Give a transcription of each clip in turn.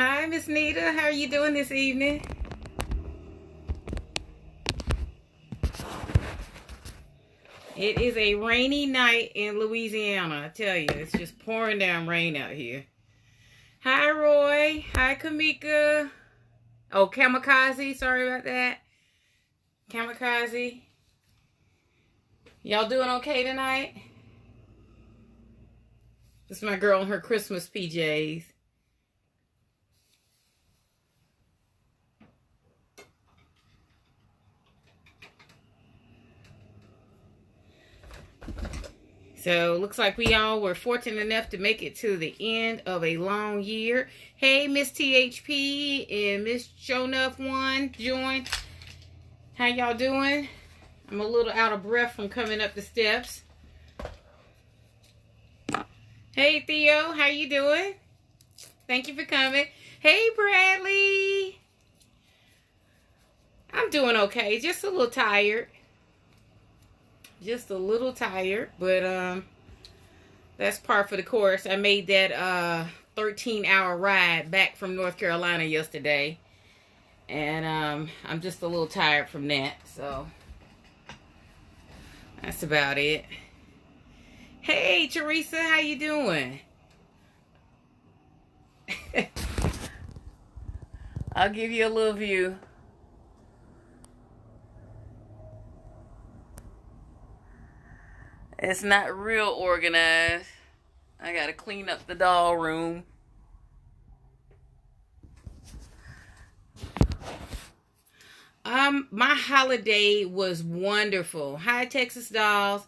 Hi, Miss Nita. How are you doing this evening? It is a rainy night in Louisiana. I tell you, it's just pouring down rain out here. Hi, Roy. Hi, Kamika. Oh, Kamikaze. Sorry about that. Kamikaze. Y'all doing okay tonight? This is my girl in her Christmas PJs. So, looks like we all were fortunate enough to make it to the end of a long year. Hey, Miss THP and Miss Shownuff1 joined. How y'all doing? I'm a little out of breath from coming up the steps. Hey, Theo. How you doing? Thank you for coming. Hey, Bradley. I'm doing okay. Just a little tired. Just a little tired, but that's par for the course. I made that 13-hour ride back from North Carolina yesterday, and I'm just a little tired from that, so that's about it. Hey, Teresa, how you doing? I'll give you a little view. It's not real organized. I gotta clean up the doll room. My holiday was wonderful. Hi, Texas Dolls.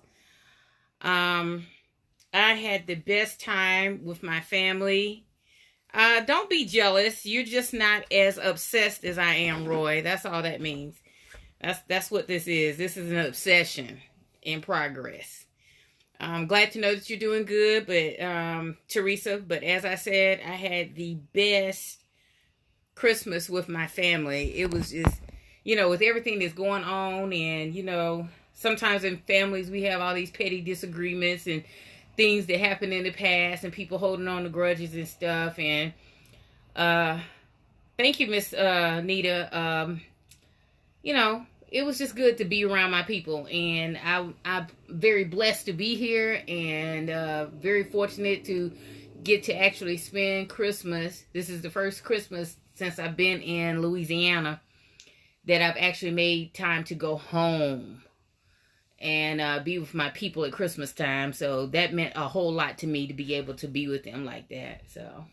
I had the best time with my family. Don't be jealous. You're just not as obsessed as I am, Roy. That's all that means. That's what this is. This is an obsession in progress. I'm glad to know that you're doing good, but Teresa, but as I said, I had the best Christmas with my family. It was just, with everything that's going on, and, sometimes in families we have all these petty disagreements and things that happened in the past and people holding on to grudges and stuff. And thank you, Miss Nita. It was just good to be around my people, and I'm very blessed to be here, and very fortunate to get to actually spend Christmas. This is the first Christmas since I've been in Louisiana that I've actually made time to go home and be with my people at Christmas time. So that meant a whole lot to me to be able to be with them like that. So.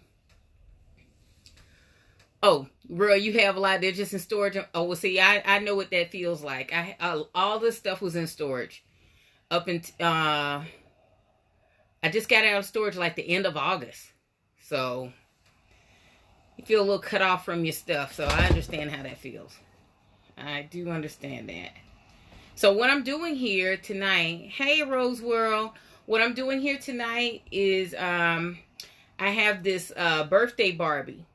Oh, Roy, you have a lot. They're just in storage. Oh, well, see, I know what that feels like. All this stuff was in storage up until I just got out of storage like the end of August. So you feel a little cut off from your stuff. So I understand how that feels. I do understand that. So what I'm doing here tonight, hey, Rose World, what I'm doing here tonight is I have this birthday Barbie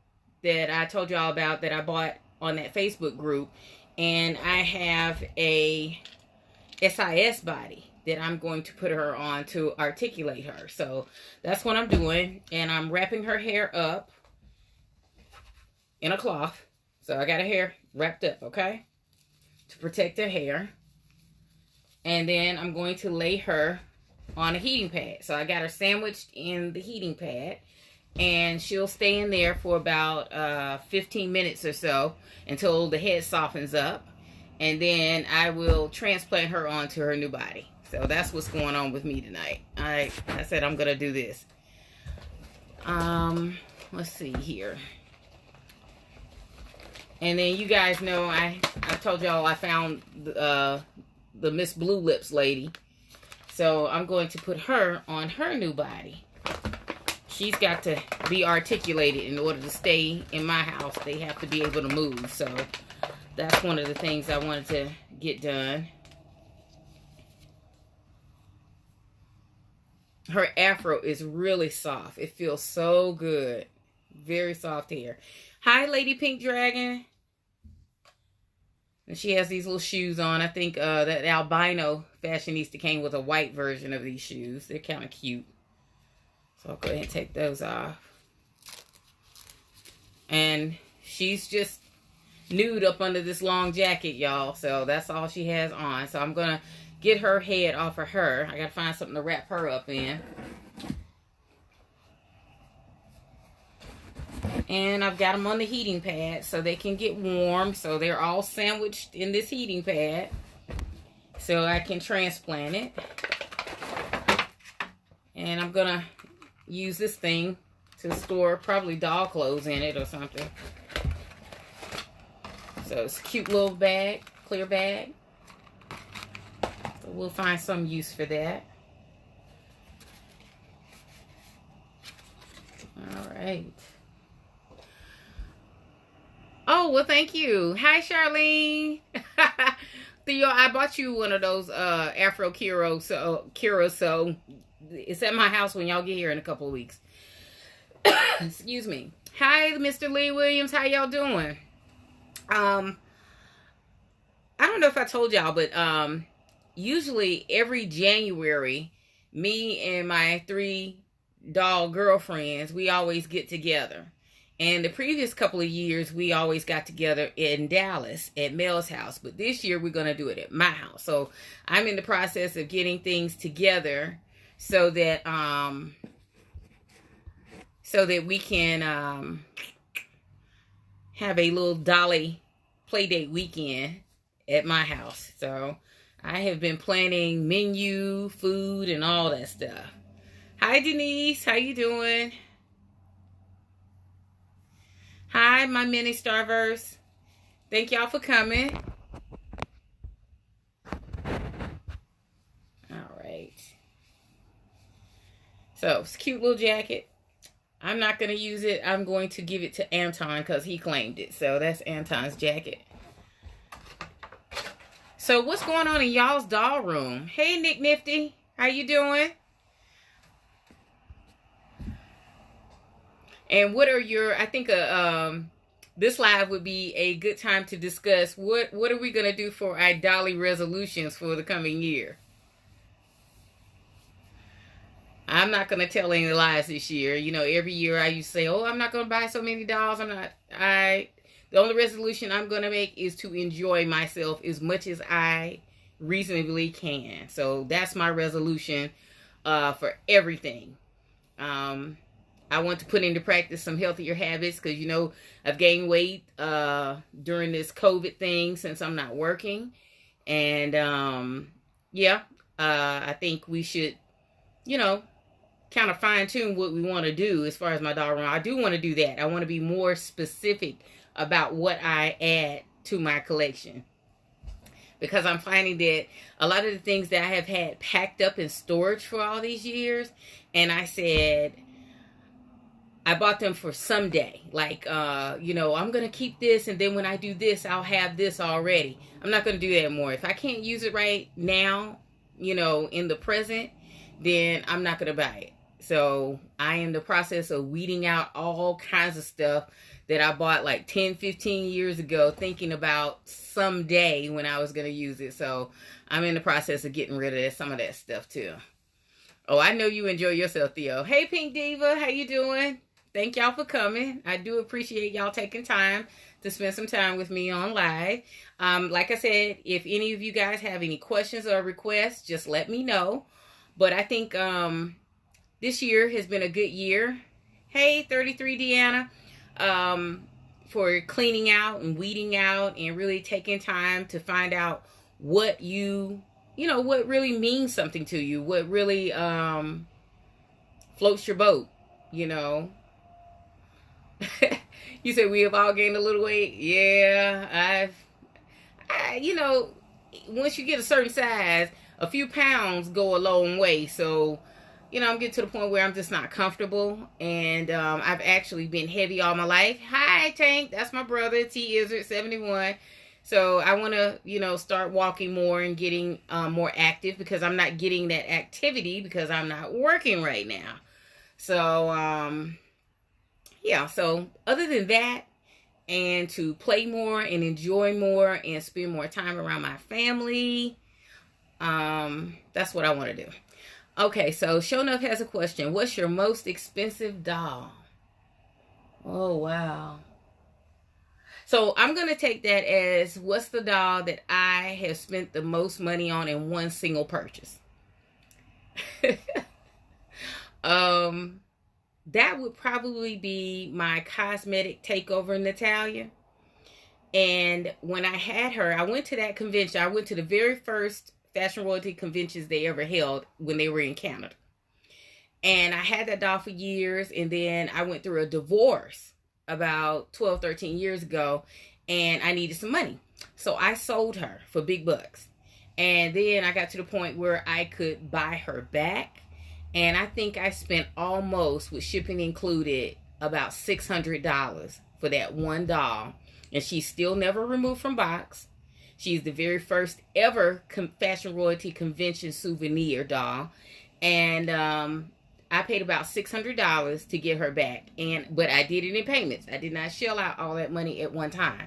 that I told y'all about that I bought on that Facebook group. And I have a SIS body that I'm going to put her on to articulate her. So that's what I'm doing. And I'm wrapping her hair up in a cloth. So I got her hair wrapped up, okay? To protect her hair. And then I'm going to lay her on a heating pad. So I got her sandwiched in the heating pad. And she'll stay in there for about 15 minutes or so until the head softens up. And then I will transplant her onto her new body. So that's what's going on with me tonight. I said I'm going to do this. Let's see here. And then you guys know I told y'all I found the Miss Blue Lips lady. So I'm going to put her on her new body. She's got to be articulated in order to stay in my house. They have to be able to move. So that's one of the things I wanted to get done. Her afro is really soft. It feels so good. Very soft hair. Hi, Lady Pink Dragon. And she has these little shoes on. I think that albino fashionista came with a white version of these shoes. They're kind of cute. So I'll go ahead and take those off. And she's just nude up under this long jacket, y'all. So that's all she has on. So I'm gonna get her head off of her. I gotta find something to wrap her up in. And I've got them on the heating pad so they can get warm. So they're all sandwiched in this heating pad so I can transplant it. And I'm gonna use this thing to store probably doll clothes in it or something. So it's a cute little bag, clear bag. So we'll find some use for that. All right. Oh, well, thank you. Hi, Charlene. Theo, I bought you one of those Afro Kiro, so it's at my house when y'all get here in a couple of weeks. Excuse me. Hi, Mr. Lee Williams. How y'all doing? I don't know if I told y'all, but usually every January, me and my 3 doll girlfriends, we always get together. And the previous couple of years, we always got together in Dallas at Mel's house. But this year, we're going to do it at my house. So I'm in the process of getting things together so that we can have a little dolly play date weekend at my house. So I have been planning menu, food, and all that stuff. Hi, Denise. How you doing? Hi, my mini starvers. Thank y'all for coming. All right. So, it's a cute little jacket. I'm not going to use it. I'm going to give it to Anton because he claimed it. So, that's Anton's jacket. So, what's going on in y'all's doll room? Hey, Nick Nifty. How you doing? And what are your, I think this live would be a good time to discuss what are we going to do for our dolly resolutions for the coming year. I'm not going to tell any lies this year. You know, every year I used to say, oh, I'm not going to buy so many dolls. The only resolution I'm going to make is to enjoy myself as much as I reasonably can. So that's my resolution for everything. I want to put into practice some healthier habits because, you know, I've gained weight during this COVID thing since I'm not working. And, I think we should, you know, kind of fine tune what we want to do as far as my doll room. I do want to do that. I want to be more specific about what I add to my collection. Because I'm finding that a lot of the things that I have had packed up in storage for all these years, and I said, I bought them for someday. Like, you know, I'm going to keep this, and then when I do this, I'll have this already. I'm not going to do that more. If I can't use it right now, you know, in the present, then I'm not going to buy it. So I am in the process of weeding out all kinds of stuff that I bought like 10, 15 years ago, thinking about someday when I was going to use it. So I'm in the process of getting rid of some of that stuff too. Oh, I know you enjoy yourself, Theo. Hey, Pink Diva, how you doing? Thank y'all for coming. I do appreciate y'all taking time to spend some time with me on live. Like I said, if any of you guys have any questions or requests, just let me know. But I think this year has been a good year. Hey, 33 Deanna. For cleaning out and weeding out and really taking time to find out what you know, what really means something to you, what really floats your boat, you know. You said we have all gained a little weight. Yeah, you know, once you get a certain size, a few pounds go a long way. So, you know, I'm getting to the point where I'm just not comfortable. And I've actually been heavy all my life. Hi, Tank. That's my brother, T. Izzard, 71. So I want to, you know, start walking more and getting more active because I'm not getting that activity because I'm not working right now. So, yeah. So other than that, and to play more and enjoy more and spend more time around my family, that's what I want to do. Okay, so Show Enough has a question. What's your most expensive doll? Oh, wow. So I'm going to take that as what's the doll that I have spent the most money on in one single purchase. That would probably be my cosmetic takeover Natalia. And when I had her, I went to that convention. I went to the very first fashion royalty conventions they ever held when they were in Canada. And I had that doll for years. And then I went through a divorce about 12, 13 years ago. And I needed some money. So I sold her for big bucks. And then I got to the point where I could buy her back. And I think I spent almost, with shipping included, about $600 for that one doll. And she's still never removed from box. She's the very first ever fashion royalty convention souvenir doll. And I paid about $600 to get her back. But I did it in payments. I did not shell out all that money at one time.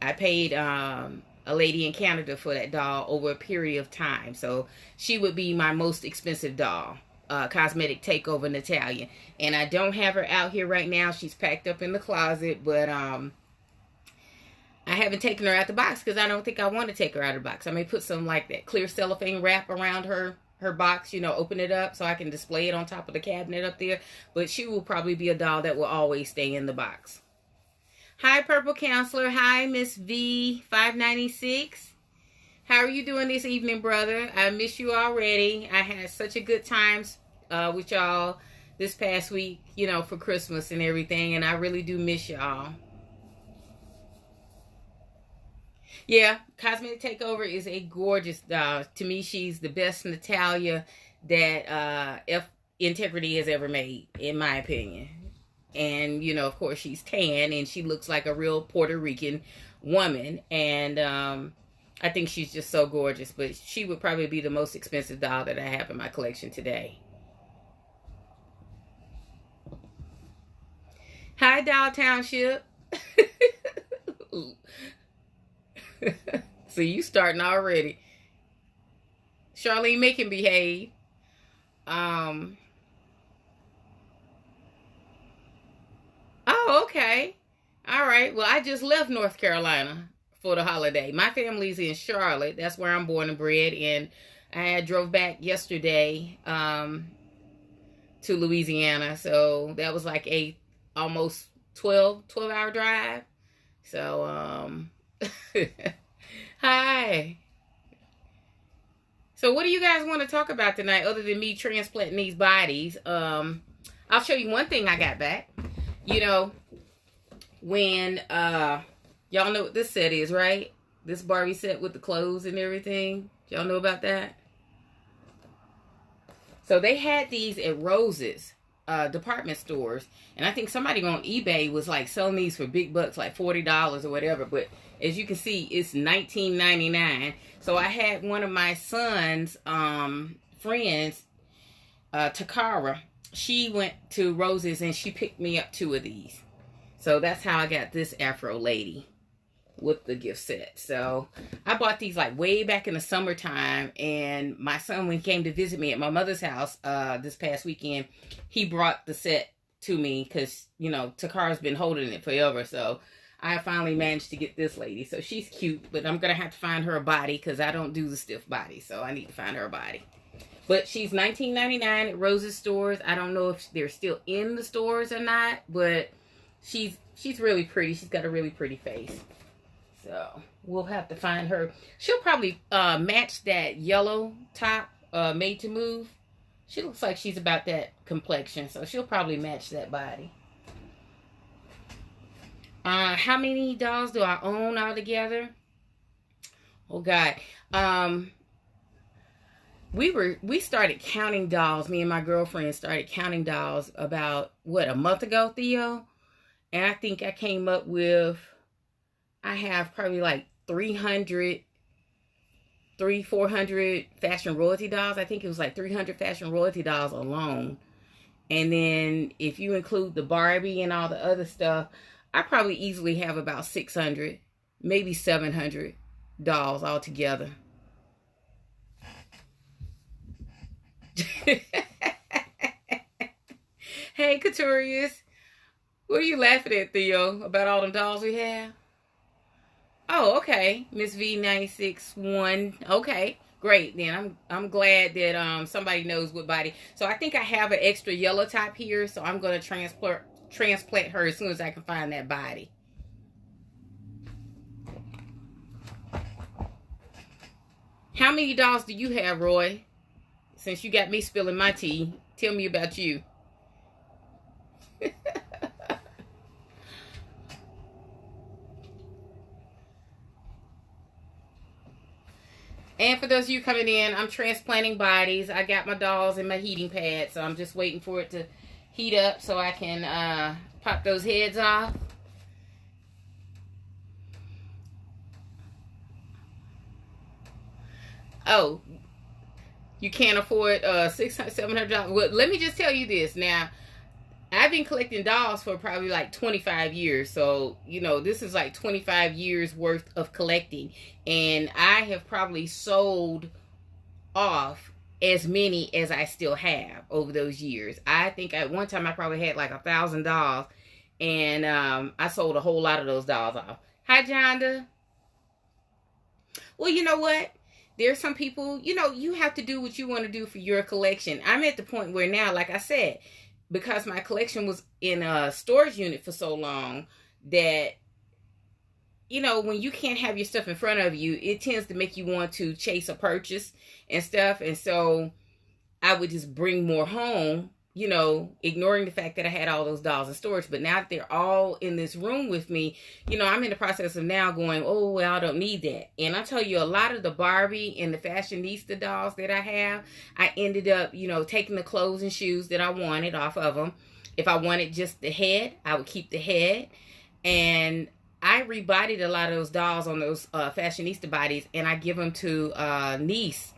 I paid a lady in Canada for that doll over a period of time. So she would be my most expensive doll. Cosmetic takeover Natalia. And I don't have her out here right now. She's packed up in the closet. But I haven't taken her out the box because I don't think I want to take her out of the box. I may put some like that clear cellophane wrap around her box, you know, open it up so I can display it on top of the cabinet up there. But she will probably be a doll that will always stay in the box. Hi, Purple Counselor. Hi, Miss V 596. How are you doing this evening, brother? I miss you already. I had such a good time with y'all this past week, you know, for Christmas and everything. And I really do miss y'all. Yeah, Cosmetic Takeover is a gorgeous doll. To me, she's the best Natalia that Integrity has ever made, in my opinion. And, you know, of course, she's tan and she looks like a real Puerto Rican woman. And I think she's just so gorgeous. But she would probably be the most expensive doll that I have in my collection today. Hi, Doll Township. So you starting already. Charlene, make him behave. Oh, okay. All right. Well, I just left North Carolina for the holiday. My family's in Charlotte. That's where I'm born and bred. And I drove back yesterday to Louisiana. So that was like a almost 12-hour drive. So, hi. So what do you guys want to talk about tonight other than me transplanting these bodies? I'll show you one thing I got back. You know, when y'all know what this set is, right? This Barbie set with the clothes and everything. Y'all know about that? So they had these at Rose's department stores, and I think somebody on eBay was like selling these for big bucks, like $40 or whatever. But as you can see, it's $19.99. So I had one of my son's friends, Takara. She went to Rose's and she picked me up 2 of these. So that's how I got this Afro lady with the gift set. So I bought these like way back in the summertime, and my son, when he came to visit me at my mother's house this past weekend, he brought the set to me because, you know, Takara's been holding it forever. So I finally managed to get this lady. So she's cute, but I'm going to have to find her a body because I don't do the stiff body. So I need to find her a body. But she's $19.99 at Rose's stores. I don't know if they're still in the stores or not, but she's really pretty. She's got a really pretty face. So we'll have to find her. She'll probably match that yellow top, Made to Move. She looks like she's about that complexion, so she'll probably match that body. How many dolls do I own altogether? Oh God. We started counting dolls. Me and my girlfriend started counting dolls about, what, a month ago, Theo? And I think I came up with, I have probably like 400 fashion royalty dolls. I think it was like 300 fashion royalty dolls alone. And then if you include the Barbie and all the other stuff, I probably easily have about 600, maybe 700 dolls altogether. Hey, Couturiers. What are you laughing at, Theo? About all the dolls we have? Oh, okay. Miss V961. Okay. Great. Then I'm glad that somebody knows what body. So I think I have an extra yellow top here, so I'm gonna transplant her as soon as I can find that body. How many dolls do you have, Roy? Since you got me spilling my tea, tell me about you. And for those of you coming in, I'm transplanting bodies. I got my dolls in my heating pad, so I'm just waiting for it to heat up so I can pop those heads off. Oh, you can't afford $600, $700. Well, let me just tell you this. Now, I've been collecting dolls for probably like 25 years. So, you know, this is like 25 years worth of collecting. And I have probably sold off as many as I still have over those years. I think at one time I probably had like 1,000 dolls. And I sold a whole lot of those dolls off. Hi, Jonda. Well, you know what? There's some people, you know, you have to do what you want to do for your collection. I'm at the point where now, like I said, because my collection was in a storage unit for so long that, you know, when you can't have your stuff in front of you, it tends to make you want to chase a purchase and stuff. And so I would just bring more home, you know, ignoring the fact that I had all those dolls in storage. But now that they're all in this room with me, you know, I'm in the process of now going, oh, well, I don't need that. And I tell you, a lot of the Barbie and the fashionista dolls that I have, I ended up, you know, taking the clothes and shoes that I wanted off of them. If I wanted just the head, I would keep the head. And I rebodied a lot of those dolls on those fashionista bodies, and I give them to niece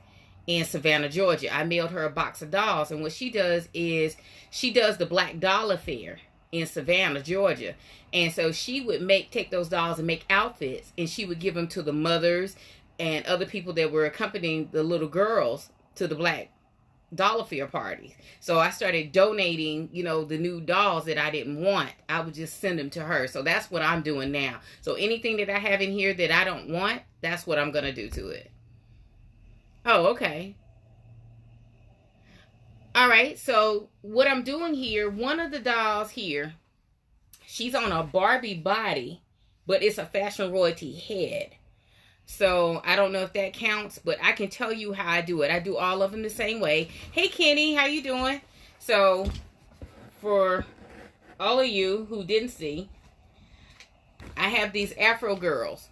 in Savannah, Georgia. I mailed her a box of dolls, and what she does is she does the Black Dollar Fair in Savannah, Georgia. And so she would take those dolls and make outfits, and she would give them to the mothers and other people that were accompanying the little girls to the Black Dollar Fair parties. So I started donating, you know, the new dolls that I didn't want. I would just send them to her. So that's what I'm doing now. So anything that I have in here that I don't want, that's what I'm going to do to it. Oh, okay. All right. So what I'm doing here, one of the dolls here, she's on a Barbie body, but it's a fashion royalty head. So I don't know if that counts, but I can tell you how I do it. I do all of them the same way. Hey, Kenny, how you doing? So for all of you who didn't see, I have these Afro girls.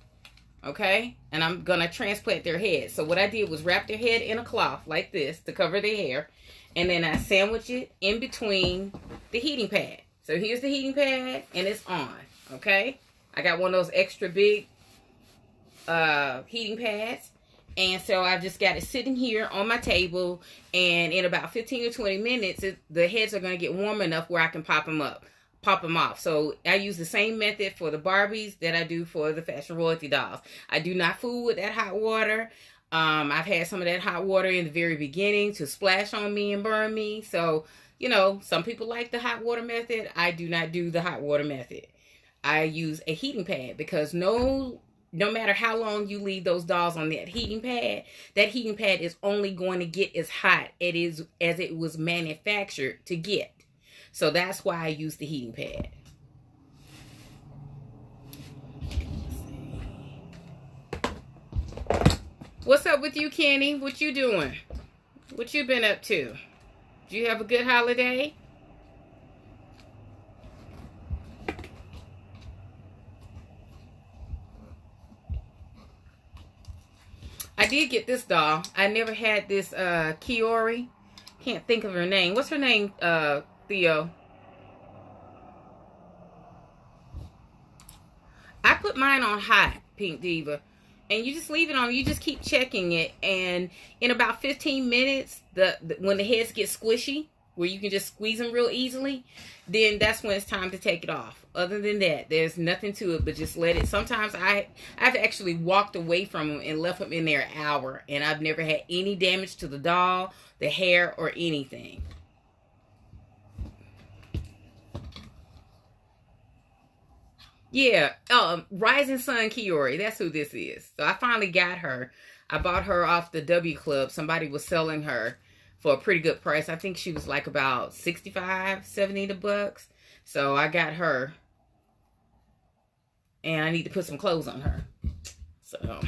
Okay, and I'm gonna transplant their head. So what I did was wrap their head in a cloth like this to cover their hair, and then I sandwich it in between the heating pad. So here's the heating pad, and it's on. Okay, I got one of those extra big heating pads, and so I've just got it sitting here on my table, and in about 15 or 20 minutes the heads are going to get warm enough where I can pop them off. So I use the same method for the Barbies that I do for the fashion royalty dolls. I do not fool with that hot water. I've had some of that hot water in the very beginning to splash on me and burn me. So, you know, some people like the hot water method. I do not do the hot water method. I use a heating pad because no matter how long you leave those dolls on that heating pad is only going to get as hot as it was manufactured to get. So that's why I use the heating pad. What's up with you, Kenny? What you doing? What you been up to? Did you have a good holiday? I did get this doll. I never had this Kiori. Can't think of her name. What's her name, Theo? I put mine on hot, Pink Diva. And you just leave it on. You just keep checking it. And in about 15 minutes, when the heads get squishy, where you can just squeeze them real easily, then that's when it's time to take it off. Other than that, there's nothing to it but just let it. Sometimes I've actually walked away from them and left them in there an hour, and I've never had any damage to the doll, the hair, or anything. Yeah, Rising Sun Kiori. That's who this is. So I finally got her. I bought her off the W Club. Somebody was selling her for a pretty good price. I think she was like about 65, 70 bucks. So I got her. And I need to put some clothes on her. So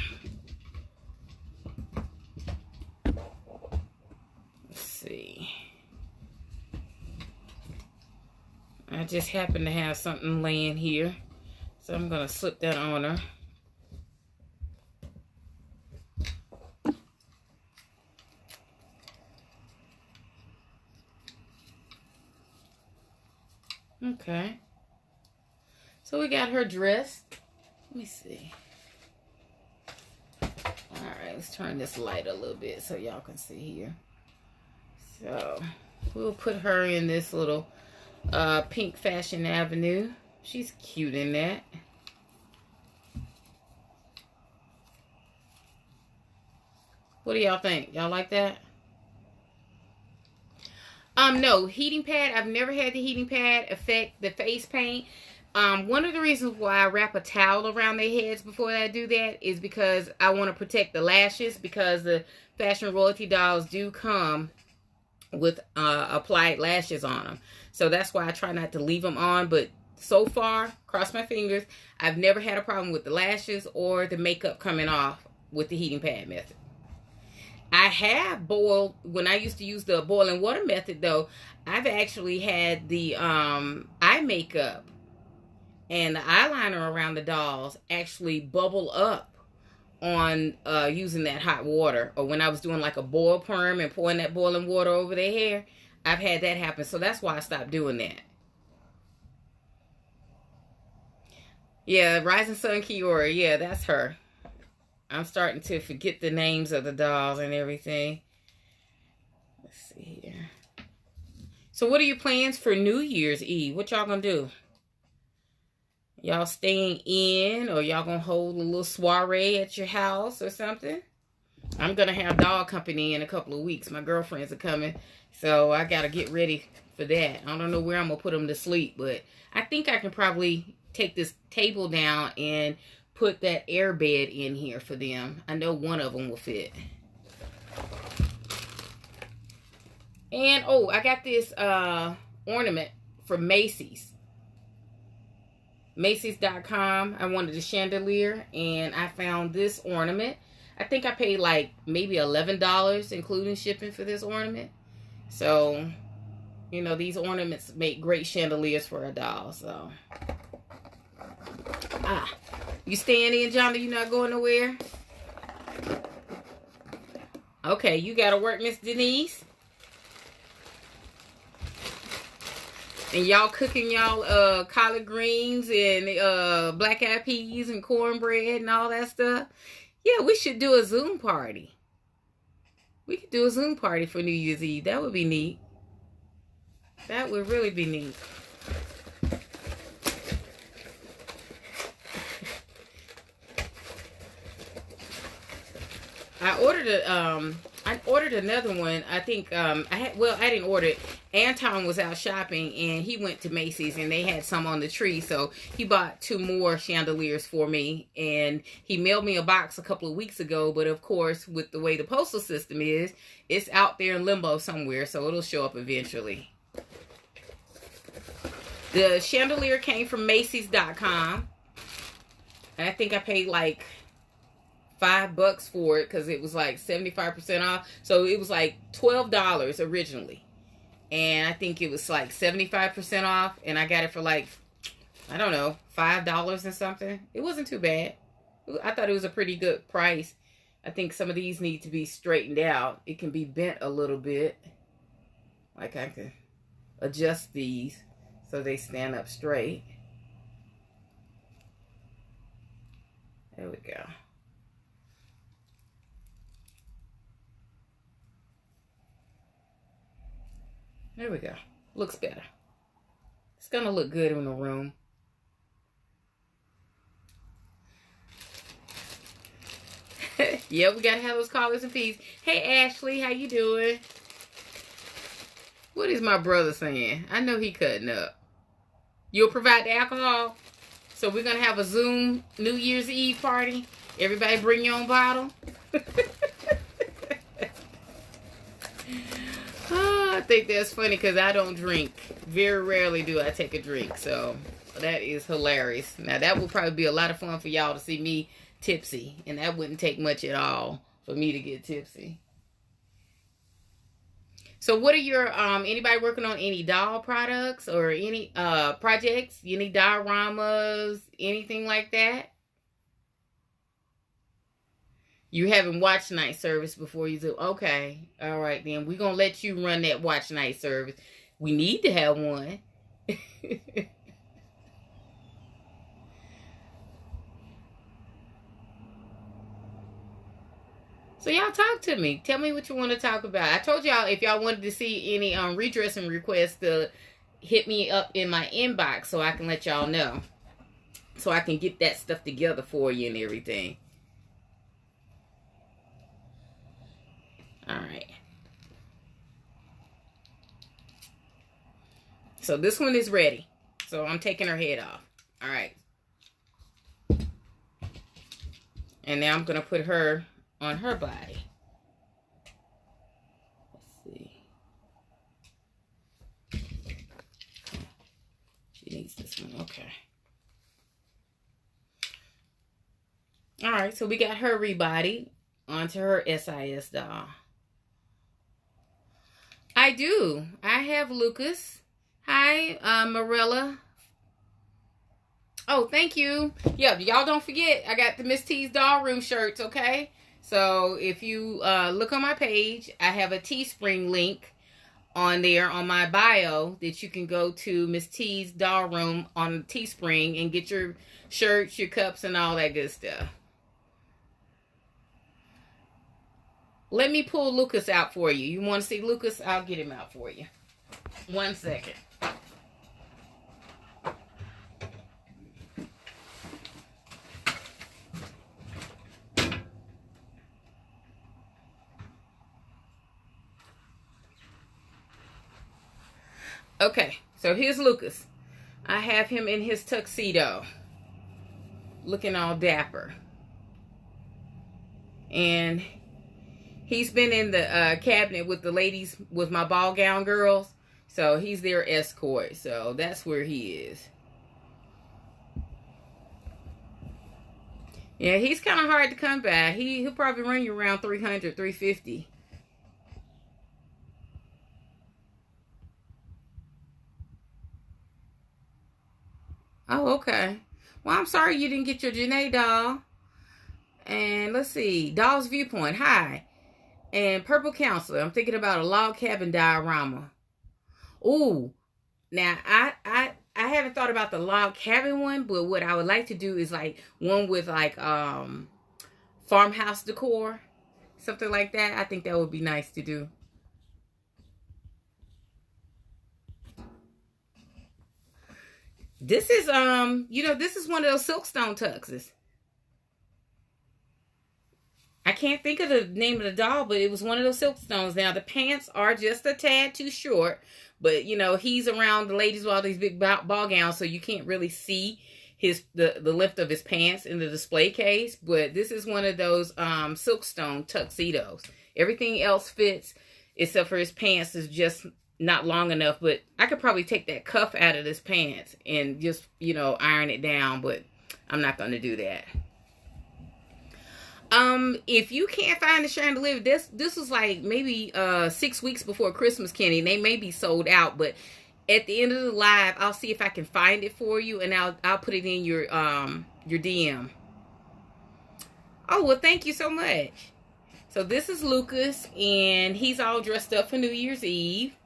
let's see. I just happen to have something laying here. So I'm going to slip that on her. Okay. So we got her dressed. Let me see. Alright, let's turn this light a little bit so y'all can see here. So we'll put her in this little pink Fashion Avenue. She's cute in that. What do y'all think? Y'all like that? No, heating pad. I've never had the heating pad affect the face paint. One of the reasons why I wrap a towel around their heads before I do that is because I want to protect the lashes, because the fashion royalty dolls do come with applied lashes on them. So that's why I try not to leave them on. But so far, cross my fingers, I've never had a problem with the lashes or the makeup coming off with the heating pad method. I have boiled, when I used to use the boiling water method though, I've actually had the eye makeup and the eyeliner around the dolls actually bubble up on using that hot water. Or when I was doing like a boil perm and pouring that boiling water over their hair, I've had that happen. So that's why I stopped doing that. Yeah, Rising Sun Kiori. Yeah, that's her. I'm starting to forget the names of the dolls and everything. Let's see here. So what are your plans for New Year's Eve? What y'all gonna do? Y'all staying in, or y'all gonna hold a little soiree at your house or something? I'm gonna have dog company in a couple of weeks. My girlfriends are coming, so I gotta get ready for that. I don't know where I'm gonna put them to sleep, but I think I can probably take this table down and put that air bed in here for them. I know one of them will fit. And oh, I got this ornament from Macy's. Macy's.com. I wanted a chandelier and I found this ornament. I think I paid like maybe $11 including shipping for this ornament. So, you know, these ornaments make great chandeliers for a doll. So, you staying in, Johnny? You not going nowhere? Okay, you gotta work, Miss Denise. And y'all cooking y'all collard greens and black eyed peas and cornbread and all that stuff. Yeah, we should do a Zoom party. We could do a Zoom party for New Year's Eve. That would be neat. That would really be neat. I ordered another one. I think I didn't order it. Anton was out shopping and he went to Macy's and they had some on the tree, so he bought 2 more chandeliers for me, and he mailed me a box a couple of weeks ago, but of course with the way the postal system is, it's out there in limbo somewhere, so it'll show up eventually. The chandelier came from Macy's.com and I think I paid like $5 for it because it was like 75% off. So it was like $12 originally. And I think it was like 75% off. And I got it for like, I don't know, $5 and something. It wasn't too bad. I thought it was a pretty good price. I think some of these need to be straightened out. It can be bent a little bit. Like I could adjust these so they stand up straight. There we go. There we go. Looks better. It's gonna look good in the room. Yeah, we gotta have those collars and fees. Hey Ashley, how you doing? What is my brother saying? I know he cutting up. You'll provide the alcohol? So we're going to have a Zoom New Year's Eve party. Everybody bring your own bottle. Oh, I think that's funny because I don't drink. Very rarely do I take a drink. So that is hilarious. Now that will probably be a lot of fun for y'all to see me tipsy. And that wouldn't take much at all for me to get tipsy. So what are your, anybody working on any doll products or any projects? Any dioramas, anything like that? You haven't watched night service before you do? Okay. All right, then. We're going to let you run that watch night service. We need to have one. So y'all talk to me. Tell me what you want to talk about. I told y'all if y'all wanted to see any redressing requests to hit me up in my inbox so I can let y'all know. So I can get that stuff together for you and everything. All right. So this one is ready. So I'm taking her head off. All right. And now I'm going to put her on her body. Let's see. She needs this one. Okay. All right. So we got her rebody onto her SIS doll. I do. I have Lucas. Hi, Marilla. Oh, thank you. Yeah, y'all don't forget, I got the Ms.TeesDollroom shirts, okay? So if you look on my page, I have a Teespring link on there on my bio that you can go to Ms.TeesDollroom on Teespring and get your shirts, your cups, and all that good stuff. Let me pull Lucas out for you. You want to see Lucas? I'll get him out for you. 1 second. Okay, so here's Lucas. I have him in his tuxedo, looking all dapper. And he's been in the cabinet with the ladies, with my ball gown girls. So he's their escort. So that's where he is. Yeah, he's kind of hard to come by. He'll probably run you around 300, 350. Oh, okay. Well, I'm sorry you didn't get your Janae doll. And let's see. Doll's Viewpoint. Hi. And Purple Counselor. I'm thinking about a log cabin diorama. Ooh. Now, I haven't thought about the log cabin one, but what I would like to do is like one with like farmhouse decor. Something like that. I think that would be nice to do. This is, you know, this is one of those silkstone tuxes. I can't think of the name of the doll, but it was one of those silkstones. Now, the pants are just a tad too short, but, you know, he's around the ladies with all these big ball gowns, so you can't really see the length of his pants in the display case. But this is one of those silkstone tuxedos. Everything else fits, except for his pants is just not long enough. But I could probably take that cuff out of this pants and just, you know, iron it down, but I'm not going to do that. If you can't find the chandelier, this was like maybe 6 weeks before Christmas, Kenny. They may be sold out, but at the end of the live, I'll see if I can find it for you, and I'll put it in your DM. Oh, well, thank you so much. So this is Lucas, and he's all dressed up for New Year's Eve.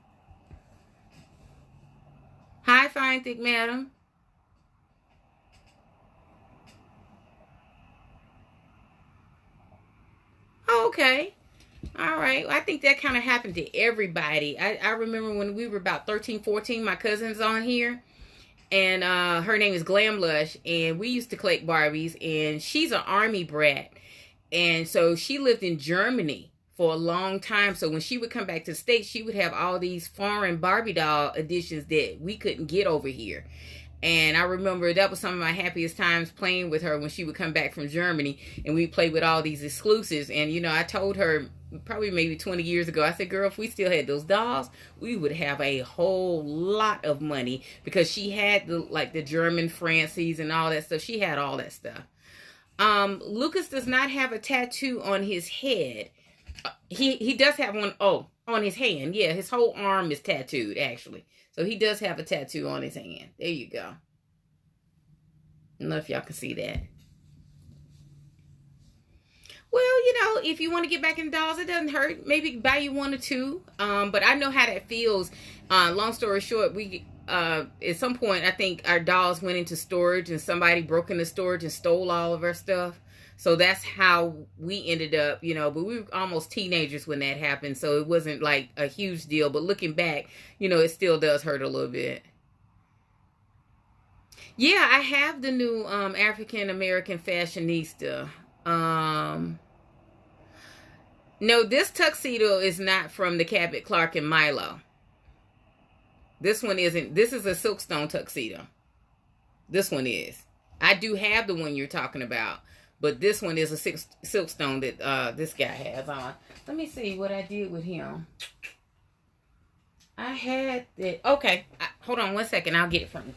Hi, fine, thick madam. Oh, okay. All right. I think that kind of happened to everybody. I remember when we were about 13, 14, my cousin's on here. And her name is Glam Lush. And we used to collect Barbies. And she's an army brat. And so she lived in Germany for a long time. So when she would come back to the States, she would have all these foreign Barbie doll editions that we couldn't get over here. And I remember that was some of my happiest times playing with her when she would come back from Germany and we played with all these exclusives. And, you know, I told her probably maybe 20 years ago, I said, girl, if we still had those dolls, we would have a whole lot of money, because she had the German Francies and all that stuff. She had all that stuff. Lucas does not have a tattoo on his head. He does have one, on his hand. Yeah, his whole arm is tattooed, actually. So he does have a tattoo on his hand. There you go. I don't know if y'all can see that. Well, you know, if you want to get back in dolls, it doesn't hurt. Maybe buy you one or two. But I know how that feels. Long story short, we at some point, I think our dolls went into storage and somebody broke into storage and stole all of our stuff. So that's how we ended up, you know, but we were almost teenagers when that happened. So it wasn't like a huge deal. But looking back, you know, it still does hurt a little bit. Yeah, I have the new African American fashionista. No, this tuxedo is not from the Cabot, Clark, and Milo. This one isn't. This is a Silkstone tuxedo. This one is. I do have the one you're talking about. But this one is a Silkstone that this guy has on. Let me see what I did with him. I had that. Okay. Hold on one second. I'll get it from you.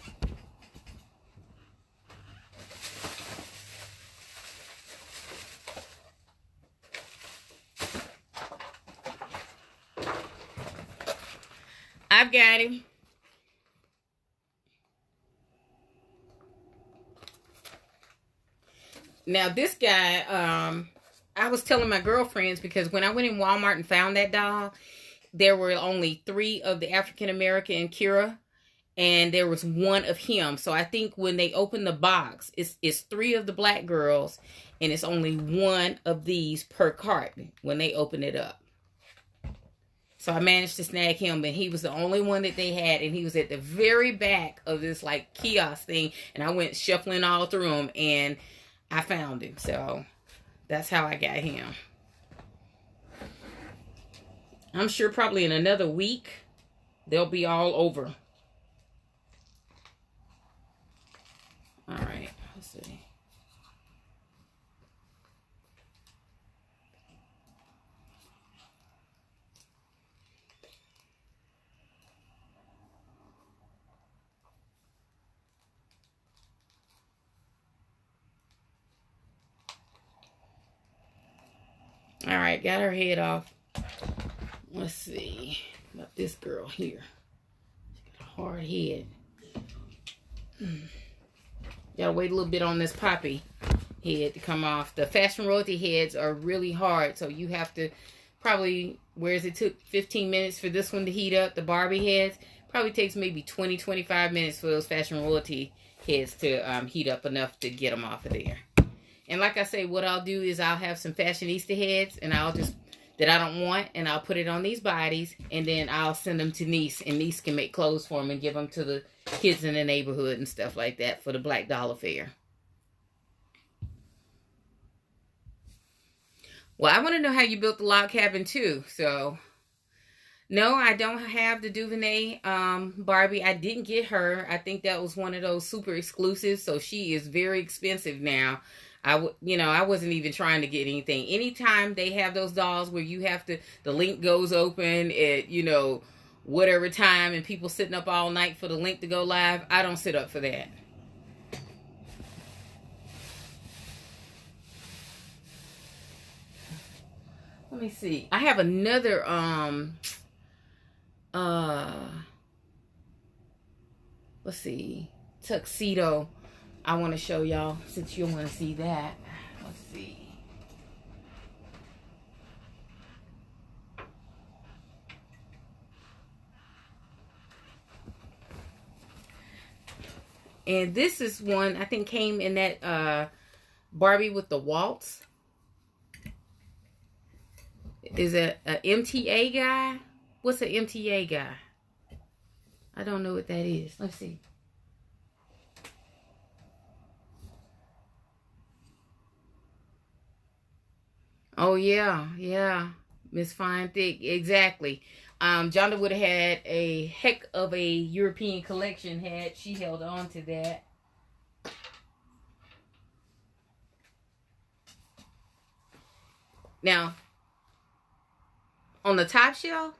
I've got him. Now, this guy, I was telling my girlfriends, because when I went in Walmart and found that doll, there were only 3 of the African-American Kira, and there was 1 of him. So I think when they open the box, it's 3 of the black girls, and it's only 1 of these per carton when they open it up. So I managed to snag him, and he was the only one that they had, and he was at the very back of this, like, kiosk thing, and I went shuffling all through them, and I found him. So that's how I got him. I'm sure probably in another week they'll be all over. All right, let's see. All right, got her head off. Let's see about this girl here. She got a hard head. Gotta wait a little bit on this poppy head to come off. The fashion royalty heads are really hard, so you have to probably, whereas it took 15 minutes for this one to heat up, the Barbie heads, probably takes maybe 20-25 minutes for those fashion royalty heads to heat up enough to get them off of there. And like I say, what I'll do is I'll have some fashionista heads, and I'll just, that I don't want, and I'll put it on these bodies, and then I'll send them to Niece, and Niece can make clothes for them and give them to the kids in the neighborhood and stuff like that for the Black Dollar Fair. Well, I want to know how you built the log cabin too. So, no, I don't have the Duvernay Barbie. I didn't get her. I think that was one of those super exclusives, so she is very expensive now. I wasn't even trying to get anything. Anytime they have those dolls where you have to, the link goes open at, whatever time, and people sitting up all night for the link to go live, I don't sit up for that. Let me see. I have another, let's see, tuxedo I want to show y'all, since you want to see that. Let's see. And this is one, I think, came in that Barbie with the waltz. Is it a MTA guy? What's an MTA guy? I don't know what that is. Let's see. Oh, yeah. Miss Fine Thick, exactly. Jonda would have had a heck of a European collection had she held on to that. Now, on the top shelf.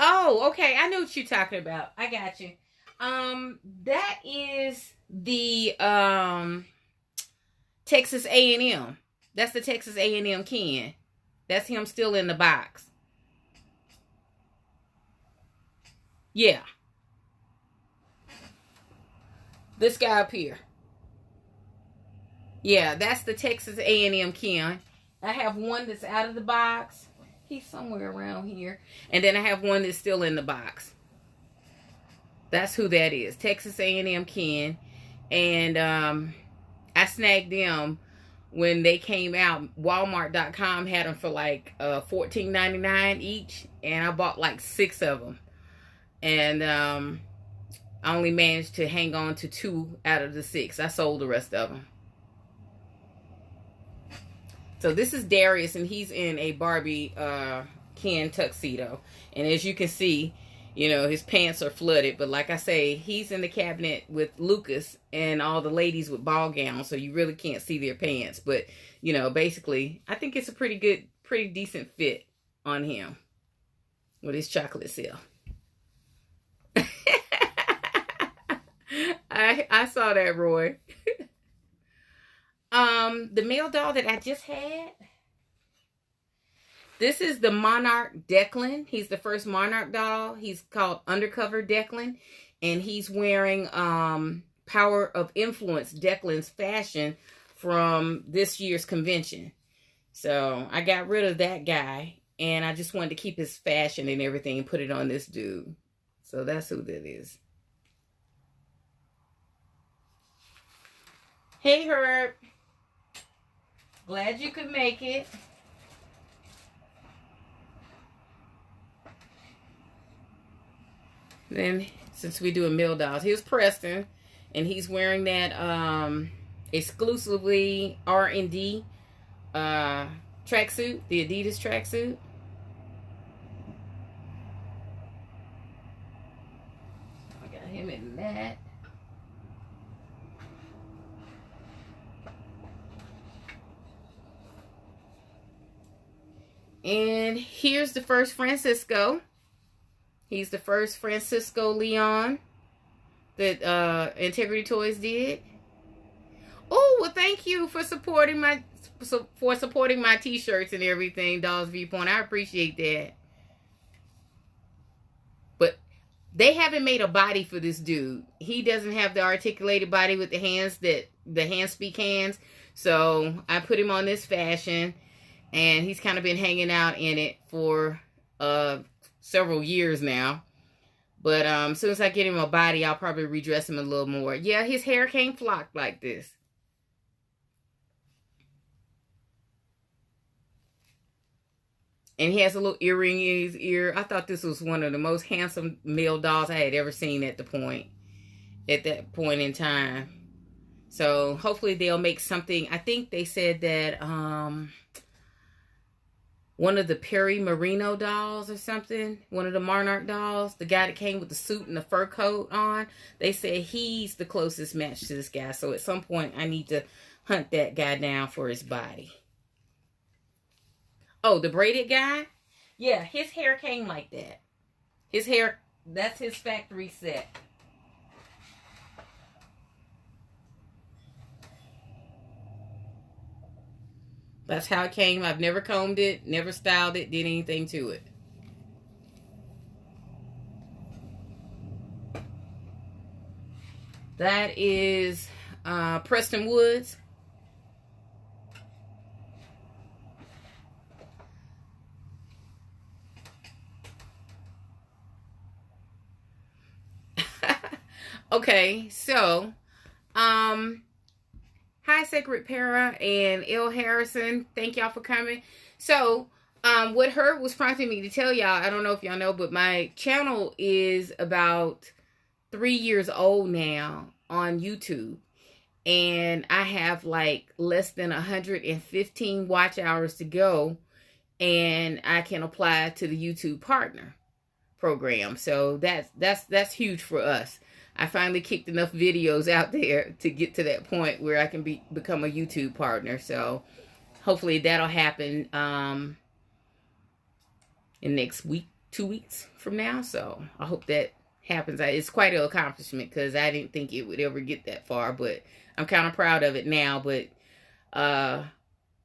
Oh, okay. I know what you're talking about. I got you. That is the Texas A&M. That's the Texas A&M Ken. That's him still in the box. Yeah. This guy up here. Yeah, that's the Texas A&M Ken. I have one that's out of the box. He's somewhere around here. And then I have one that's still in the box. That's who that is. Texas A&M Ken. And I snagged them when they came out. Walmart.com had them for like $14.99 each. And I bought like 6 of them. And I only managed to hang on to 2 out of the 6. I sold the rest of them. So this is Darius, and he's in a Barbie Ken tuxedo. And as you can see, you know, his pants are flooded. But like I say, he's in the cabinet with Lucas and all the ladies with ball gowns. So you really can't see their pants. But, you know, basically, I think it's a pretty decent fit on him with his chocolate self. I saw that, Roy. The male doll that I just had, this is the Monarch Declan. He's the first Monarch doll. He's called Undercover Declan, and he's wearing Power of Influence Declan's fashion from this year's convention. So I got rid of that guy, and I just wanted to keep his fashion and everything and put it on this dude. So that's who that is. Hey, Herb. Glad you could make it. Then, since we do a male dolls, here's Preston, and he's wearing that exclusively R&D tracksuit, the Adidas tracksuit. I got him in that. And here's the first Francisco. He's the first Francisco Leon that Integrity Toys did. Oh, well, thank you for supporting my t-shirts and everything, Dolls Viewpoint. I appreciate that. But they haven't made a body for this dude. He doesn't have the articulated body with the hands that the hands speak hands. So I put him on this fashion. And he's kind of been hanging out in it for several years now. But as soon as I get him a body, I'll probably redress him a little more. Yeah, his hair came flocked like this. And he has a little earring in his ear. I thought this was one of the most handsome male dolls I had ever seen at that point in time. So hopefully they'll make something. I think they said that one of the Perry Marino dolls or something, one of the Monarch dolls, the guy that came with the suit and the fur coat on, they said he's the closest match to this guy. So at some point, I need to hunt that guy down for his body. Oh, the braided guy? Yeah, his hair came like that. His hair, that's his factory set. That's how it came. I've never combed it, never styled it, did anything to it. That is Preston Woods. Okay, so, hi, Sacred Para and Il Harrison. Thank y'all for coming. So, what Herb was prompting me to tell y'all, I don't know if y'all know, but my channel is about 3 years old now on YouTube. and I have like less than 115 watch hours to go, and I can apply to the YouTube partner program. So that's huge for us. I finally kicked enough videos out there to get to that point where I can become a YouTube partner. So hopefully that'll happen in next week, 2 weeks from now. So I hope that happens. It's quite an accomplishment because I didn't think it would ever get that far, but I'm kind of proud of it now. But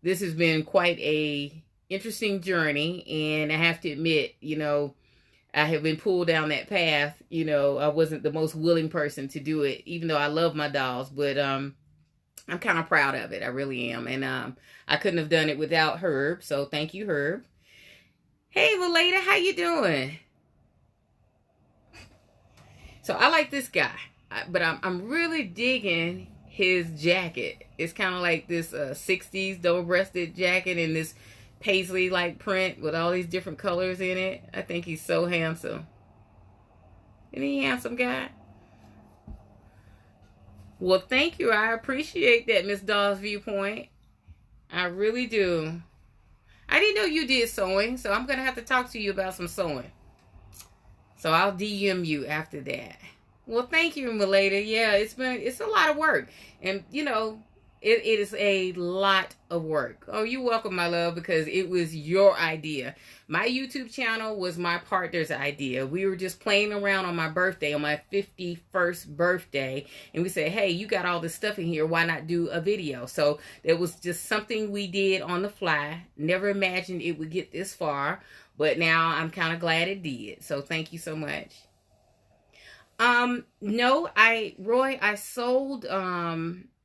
this has been quite a interesting journey, and I have to admit, you know, I have been pulled down that path. You know, I wasn't the most willing person to do it, even though I love my dolls, but I'm kind of proud of it. I really am. And I couldn't have done it without Herb, so thank you, Herb. Hey, Valeda, how you doing? So I like this guy, but I'm really digging his jacket. It's kind of like this 60s double-breasted jacket in this paisley-like print with all these different colors in it. I think he's so handsome. Isn't he a handsome guy? Well, thank you. I appreciate that, Miss Doll's viewpoint. I really do. I didn't know you did sewing, so I'm going to have to talk to you about some sewing. So I'll DM you after that. Well, thank you, Milada. Yeah, it's a lot of work. And, you know, it is a lot of work. Oh, you're welcome, my love, because it was your idea. My YouTube channel was my partner's idea. We were just playing around on my birthday, on my 51st birthday. And we said, hey, you got all this stuff in here. Why not do a video? So it was just something we did on the fly. Never imagined it would get this far. But now I'm kind of glad it did. So thank you so much. No, Roy, I sold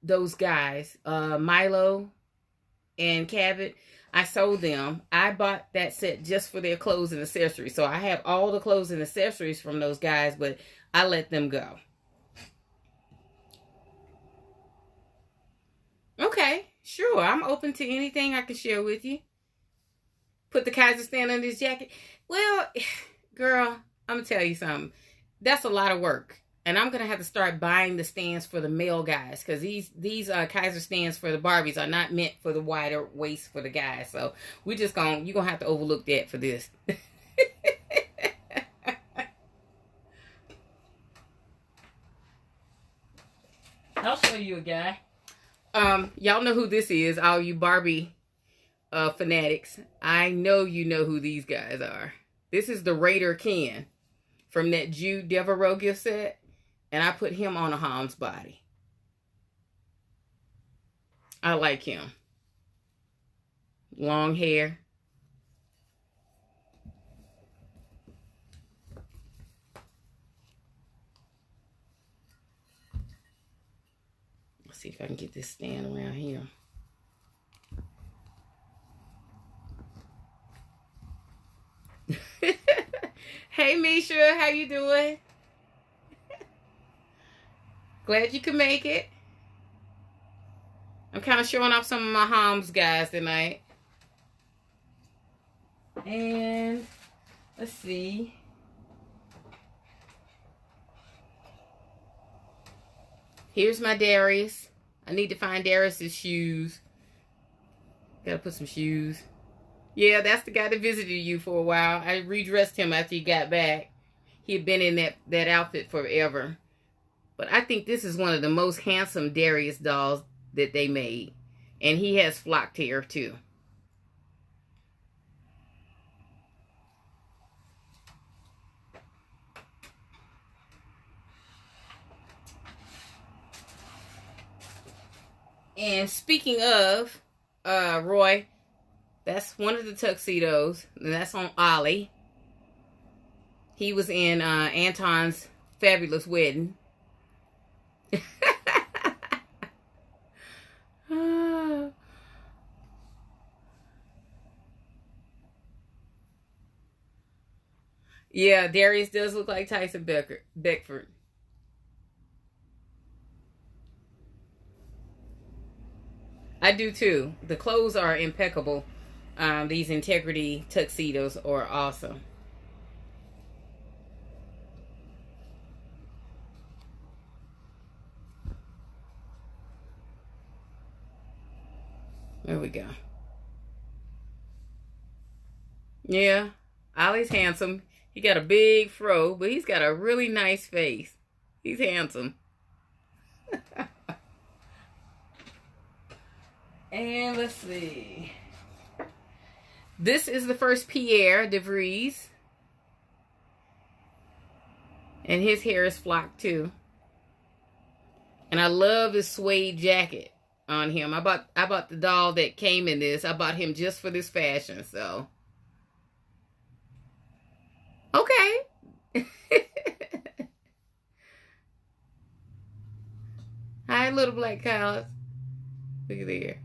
those guys, Milo and Cabot. I sold them. I bought that set just for their clothes and accessories. So I have all the clothes and accessories from those guys, but I let them go. Okay, sure. I'm open to anything I can share with you. Put the Kaiser stand under his jacket. Well, girl, I'm going to tell you something. That's a lot of work. And I'm going to have to start buying the stands for the male guys. Because these Kaiser stands for the Barbies are not meant for the wider waist for the guys. So you're going to have to overlook that for this. I'll show you a guy. Y'all know who this is. All you Barbie fanatics. I know you know who these guys are. This is the Raider Ken from that Jude Devereaux gift set. And I put him on a Hommes body. I like him. Long hair. Let's see if I can get this stand around here. Hey, Misha, how you doing? Glad you could make it. I'm kind of showing off some of my Hommes guys tonight. And let's see. Here's my Darius. I need to find Darius's shoes. Gotta put some shoes. Yeah, that's the guy that visited you for a while. I redressed him after he got back. He had been in that outfit forever. But I think this is one of the most handsome Darius dolls that they made. And he has flocked hair too. And speaking of Roy, that's one of the tuxedos. And that's on Ollie. He was in Anton's fabulous wedding. Yeah, Darius does look like Tyson Beckford. I do too. The clothes are impeccable. These integrity tuxedos are awesome. There we go. Yeah, Ollie's handsome. He got a big fro, but he's got a really nice face. He's handsome. And let's see. This is the first Pierre de Vries. And his hair is flocked too. And I love this suede jacket on him. I bought the doll that came in this. I bought him just for this fashion, so. Okay. Hi, little black cows. Look at there.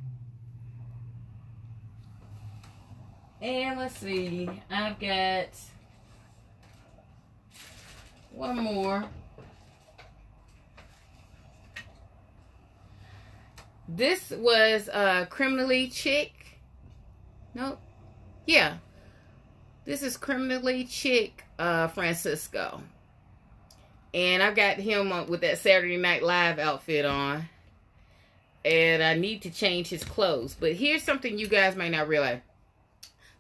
And let's see. I've got one more. This was Criminally Chic. Nope. Yeah. This is Criminally Chic Francisco. And I've got him with that Saturday Night Live outfit on. And I need to change his clothes. But here's something you guys might not realize.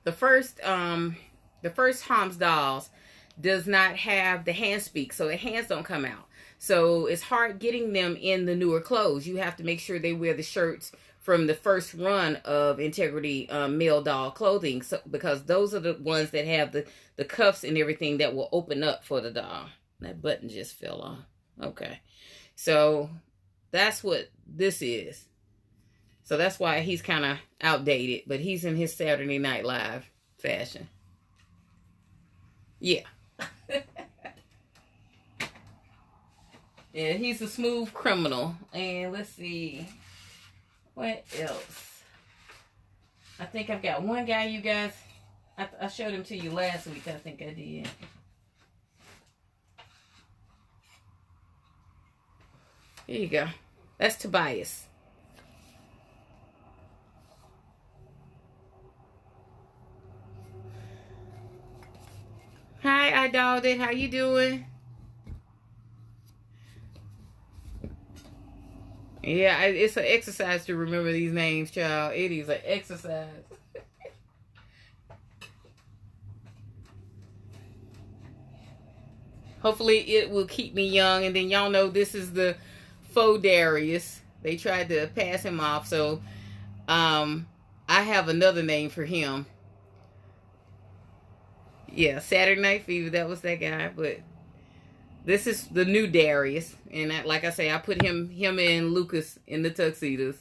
The first Hommes dolls does not have the hand speak, so the hands don't come out. So it's hard getting them in the newer clothes. You have to make sure they wear the shirts from the first run of Integrity male doll clothing, so, because those are the ones that have the cuffs and everything that will open up for the doll. That button just fell off. Okay. So that's what this is. So that's why he's kind of outdated, but he's in his Saturday Night Live fashion. Yeah. Yeah, he's a smooth criminal. And let's see. What else? I think I've got one guy, you guys. I showed him to you last week. I think I did. Here you go. That's Tobias. Hi, I dolled it. How you doing? Yeah, it's an exercise to remember these names, child. It is an exercise. Hopefully it will keep me young. And then y'all know this is the faux Darius. They tried to pass him off. So I have another name for him. Yeah, Saturday Night Fever. That was that guy. But this is the new Darius. And like I say, I put him and Lucas in the tuxedos.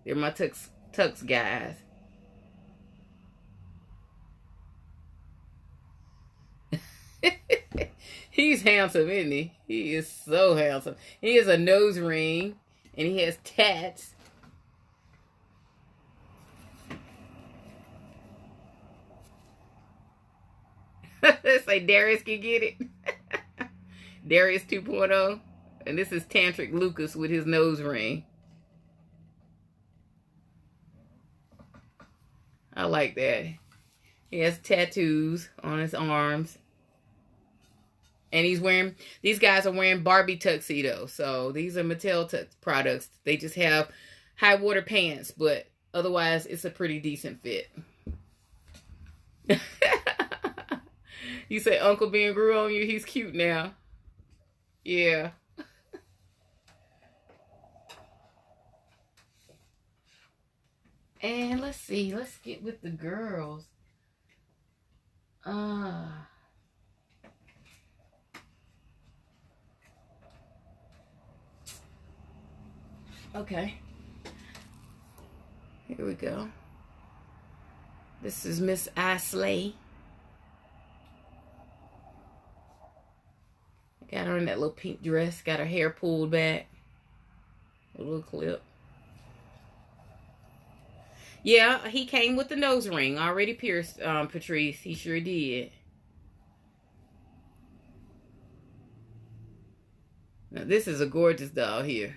They're my tux guys. He's handsome, isn't he? He is so handsome. He has a nose ring. And he has tats. It's like Darius can get it. Darius 2.0. And this is Tantric Lucas with his nose ring. I like that. He has tattoos on his arms. And these guys are wearing Barbie tuxedos. So these are Mattel products. They just have high water pants. But otherwise, it's a pretty decent fit. You say Uncle Ben grew on you? He's cute now. Yeah. And let's see. Let's get with the girls. Okay. Here we go. This is Miss Isley. Got her in that little pink dress. Got her hair pulled back. A little clip. Yeah, he came with the nose ring. Already pierced, Patrice. He sure did. Now, this is a gorgeous doll here.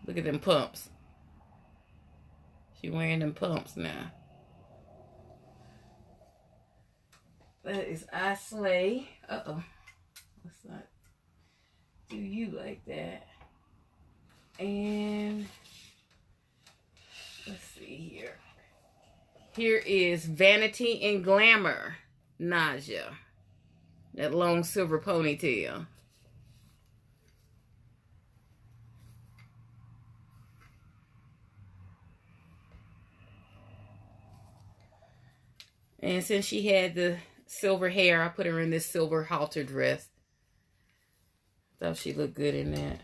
Look at them pumps. She wearing them pumps now. That is Isley. Uh-oh. That's not. do you like that? And let's see here. Here is Vanity and Glamour Nausea. That long silver ponytail. And since she had the silver hair, I put her in this silver halter dress. Thought she looked good in that.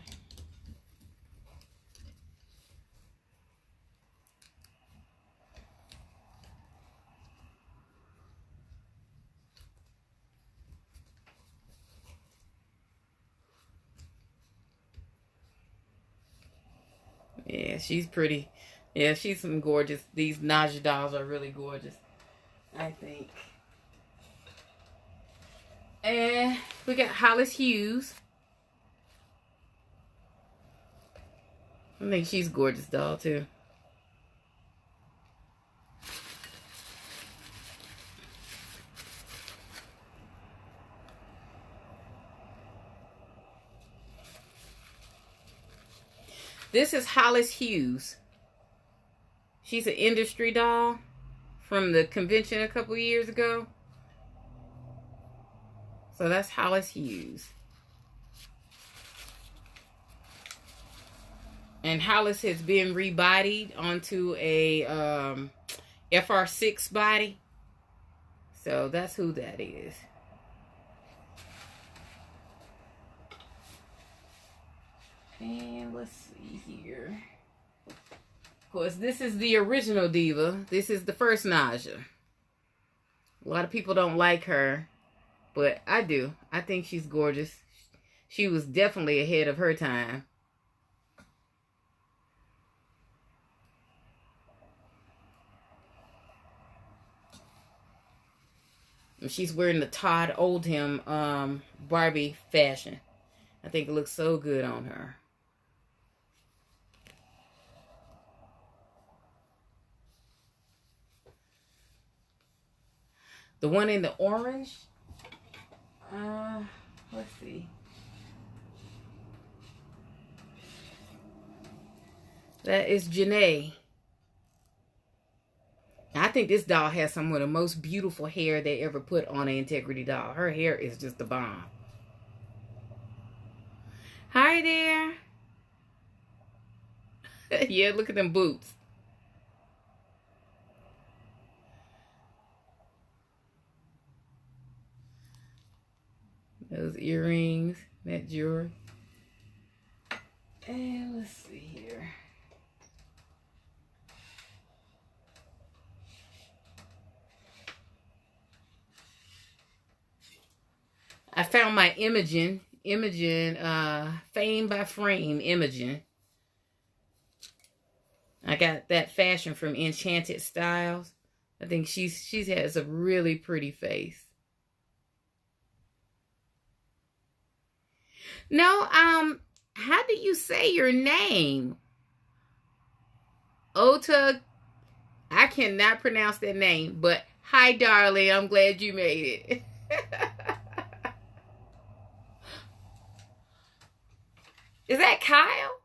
Yeah, she's pretty. Yeah, she's some gorgeous. These Naja dolls are really gorgeous, I think. And we got Hollis Hughes. I think she's a gorgeous doll, too. This is Hollis Hughes. She's an industry doll from the convention a couple years ago. So that's Hollis Hughes. And Hollis has been rebodied onto a FR6 body. So that's who that is. And let's see here. Of course, this is the original diva. This is the first Naja. A lot of people don't like her, but I do. I think she's gorgeous. She was definitely ahead of her time. And she's wearing the Todd Oldham Barbie fashion. I think it looks so good on her. The one in the orange, let's see. That is Janae. I think this doll has some of the most beautiful hair they ever put on an Integrity doll. Her hair is just the bomb. Hi there. Yeah, look at them boots. Those earrings, that jewelry. And let's see here. I found my Imogen, Fame by Frame Imogen. I got that fashion from Enchanted Styles. I think she has a really pretty face. No, how do you say your name? Ota, I cannot pronounce that name, but hi, darling. I'm glad you made it. Is that Kyle?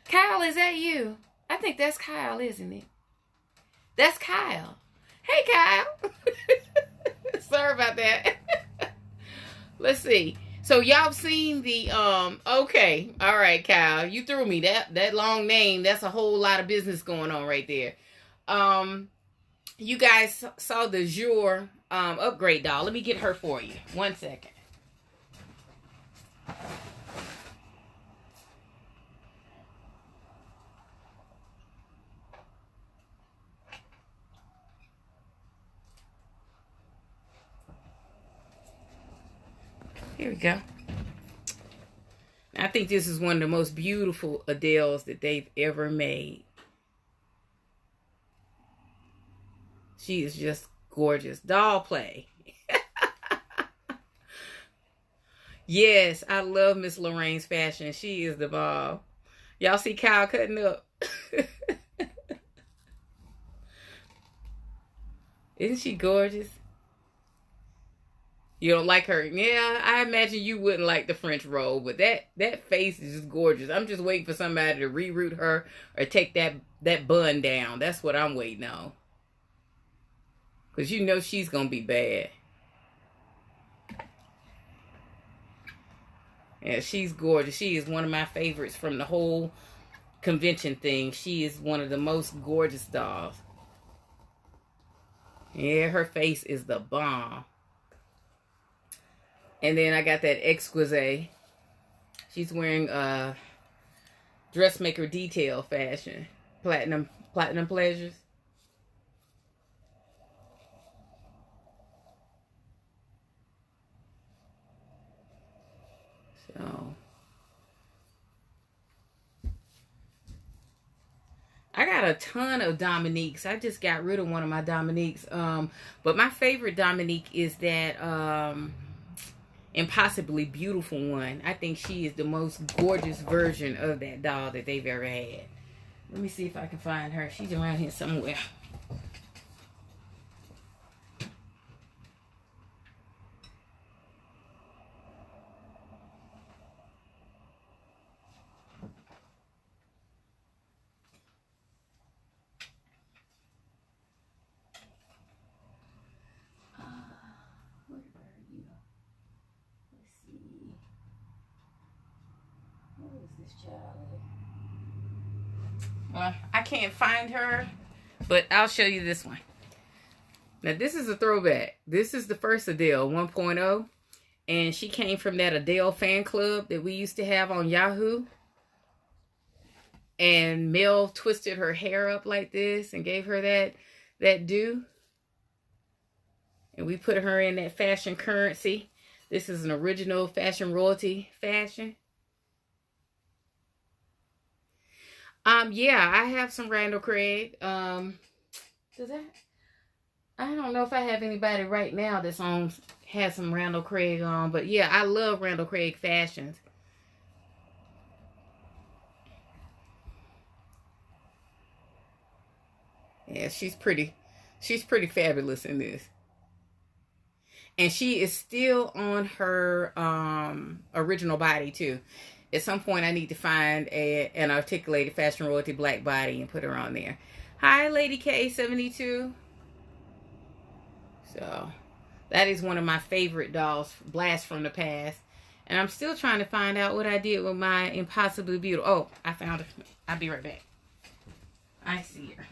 Kyle, is that you? I think that's Kyle, isn't it? That's Kyle. Hey, Kyle. Sorry about that. Let's see. So y'all seen the okay. All right, Kyle. You threw me that long name. That's a whole lot of business going on right there. You guys saw the Jour upgrade doll. Let me get her for you. 1 second. Here we go. I think this is one of the most beautiful Adele's that they've ever made. She is just gorgeous. Doll play. Yes, I love Miss Lorraine's fashion. She is the bomb. Y'all see Kyle cutting up? Isn't she gorgeous? You don't like her? Yeah, I imagine you wouldn't like the French roll, but that face is just gorgeous. I'm just waiting for somebody to reroute her or take that bun down. That's what I'm waiting on. Because you know she's going to be bad. Yeah, she's gorgeous. She is one of my favorites from the whole convention thing. She is one of the most gorgeous dolls. Yeah, her face is the bomb. And then I got that Exquisite. She's wearing dressmaker detail fashion. Platinum pleasures. So I got a ton of Dominiques. I just got rid of one of my Dominiques. But my favorite Dominique is that Impossibly Beautiful one. I think she is the most gorgeous version of that doll that they've ever had. Let me see if I can find her. She's around here somewhere. Well, I can't find her, but I'll show you this one. Now, this is a throwback. This is the first Adele 1.0, and she came from that Adele fan club that we used to have on Yahoo. And Mel twisted her hair up like this and gave her that do. And we put her in that fashion currency. This is an original fashion royalty fashion. Yeah, I have some Randall Craig. I don't know if I have anybody right now that's has some Randall Craig on, but yeah, I love Randall Craig fashions. Yeah, she's pretty fabulous in this. And she is still on her original body too. At some point, I need to find an articulated fashion royalty black body and put her on there. Hi, Lady K72. So, that is one of my favorite dolls, Blast from the Past. And I'm still trying to find out what I did with my Impossibly Beautiful. Oh, I found her. I'll be right back. I see her.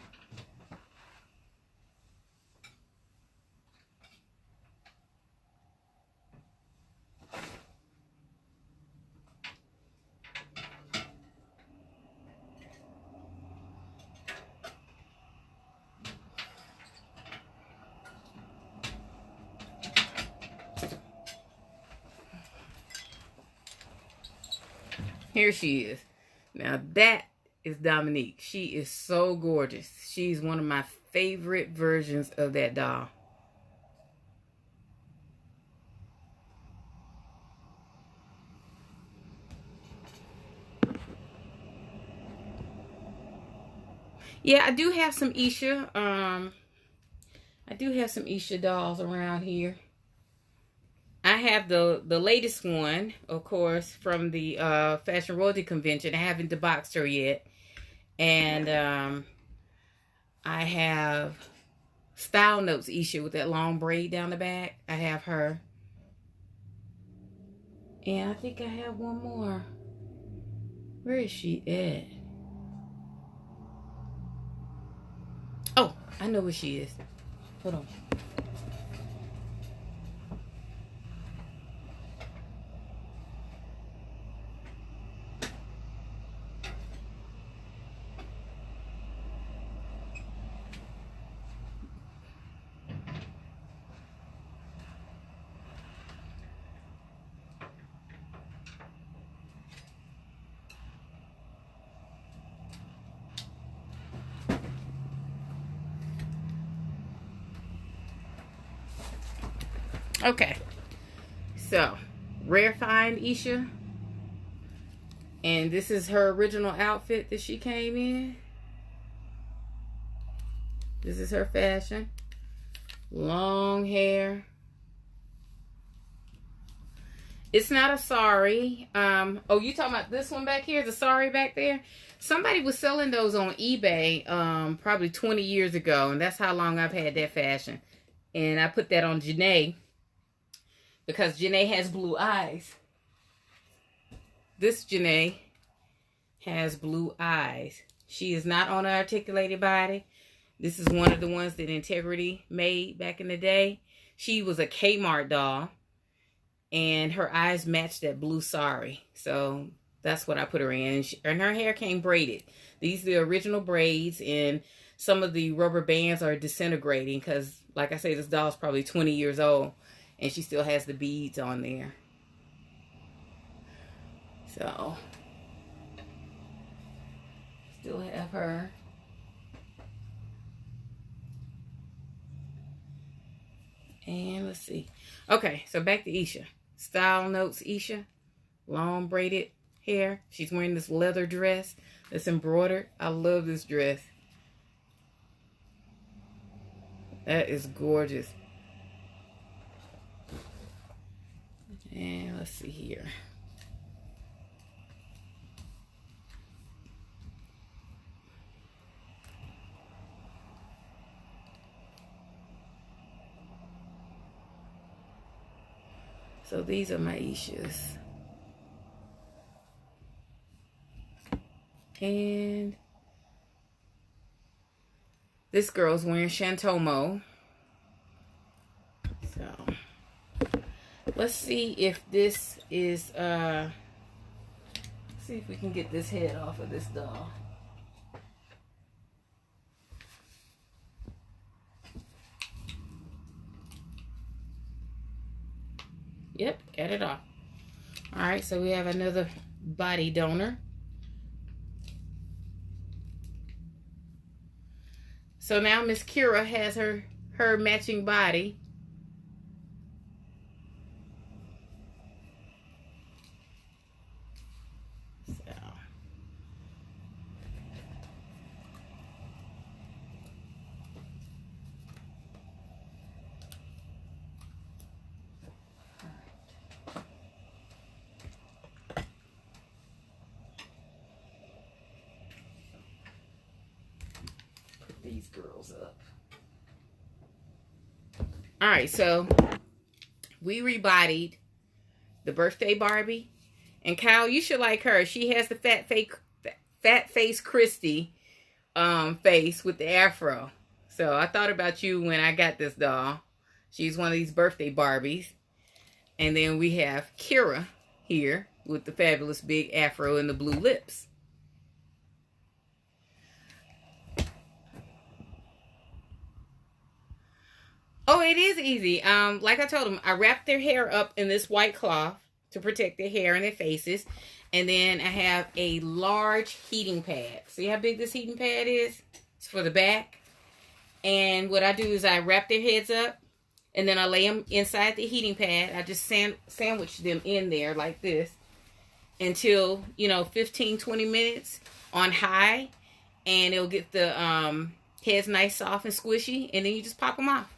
Here she is. Now that is Dominique. She is so gorgeous. She's one of my favorite versions of that doll. Yeah, I do have some Isha. I do have some Isha dolls around here. I have the latest one, of course, from the Fashion Royalty Convention. I haven't deboxed her yet. And I have Style Notes Isha with that long braid down the back. I have her. And I think I have one more. Where is she at? Oh, I know where she is. Hold on. Okay, so Rare Find Isha, and this is her original outfit that she came in. This is her fashion. Long hair, It's not a sari. Oh, you talking about this one back here? The sari back there? Somebody was selling those on eBay probably 20 years ago, and that's how long I've had that fashion. And I put that on Janae because Janae has blue eyes. This Janae has blue eyes. She is not on an articulated body. This is one of the ones that Integrity made back in the day. She was a Kmart doll, and her eyes matched that blue sari. So that's what I put her in. And her hair came braided. These are the original braids, and some of the rubber bands are disintegrating because, like I say, this doll's probably 20 years old, and she still has the beads on there. So, still have her. And let's see. Okay, so back to Isha. Style notes, Isha. Long braided hair. She's wearing this leather dress that's embroidered. I love this dress. That is gorgeous. And let's see here. So these are my Ishas. And this girl's wearing Shantomo. So let's see if this is see if we can get this head off of this doll. Yep, got it off. All right, so we have another body donor. So now Miss Kira has her matching body. So. These girls up. All right, so we rebodied the birthday Barbie, and Kyle, you should like her. She has the fat face Christy face with the afro. So I thought about you when I got this doll. She's one of these birthday Barbies. And then we have Kira here with the fabulous big afro and the blue lips. Oh, it is easy. Like I told them, I wrapped their hair up in this white cloth to protect their hair and their faces. And then I have a large heating pad. See how big this heating pad is? It's for the back. And what I do is I wrap their heads up, and then I lay them inside the heating pad. I just sandwich them in there like this until, 15, 20 minutes on high. And it'll get the heads nice, soft, and squishy. And then you just pop them off.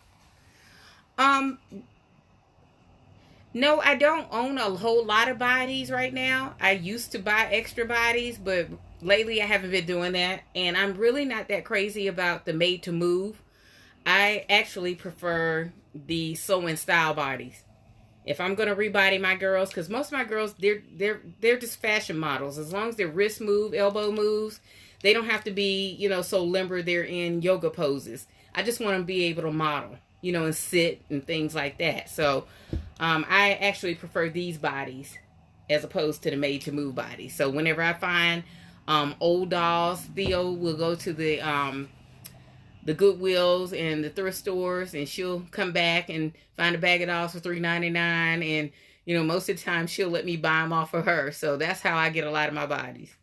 No, I don't own a whole lot of bodies right now. I used to buy extra bodies, but lately I haven't been doing that. And I'm really not that crazy about the made to move. I actually prefer the sew and style bodies. If I'm going to rebody my girls, because most of my girls, they're just fashion models. As long as their wrist move, elbow moves, they don't have to be, so limber they're in yoga poses. I just want them to be able to model, and sit and things like that. So I actually prefer these bodies as opposed to the made to move bodies. So whenever I find old dolls, Theo will go to the Goodwills and the thrift stores, and she'll come back and find a bag of dolls for $3.99. And most of the time she'll let me buy them off of her. So that's how I get a lot of my bodies.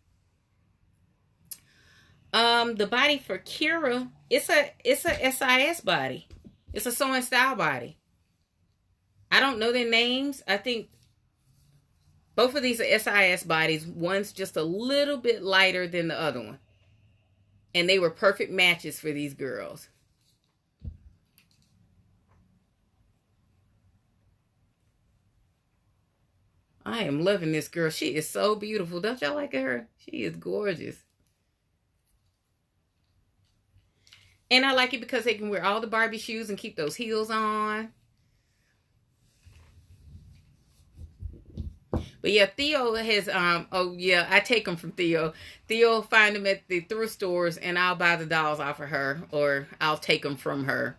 The body for Kira, it's a SIS body. It's a sew and style body. I don't know their names. I think both of these are SIS bodies. One's just a little bit lighter than the other one. And they were perfect matches for these girls. I am loving this girl. She is so beautiful. Don't y'all like her? She is gorgeous. And I like it because they can wear all the Barbie shoes and keep those heels on. But yeah, Theo has, oh yeah, I take them from Theo. Theo find them at the thrift stores and I'll buy the dolls off of her or I'll take them from her.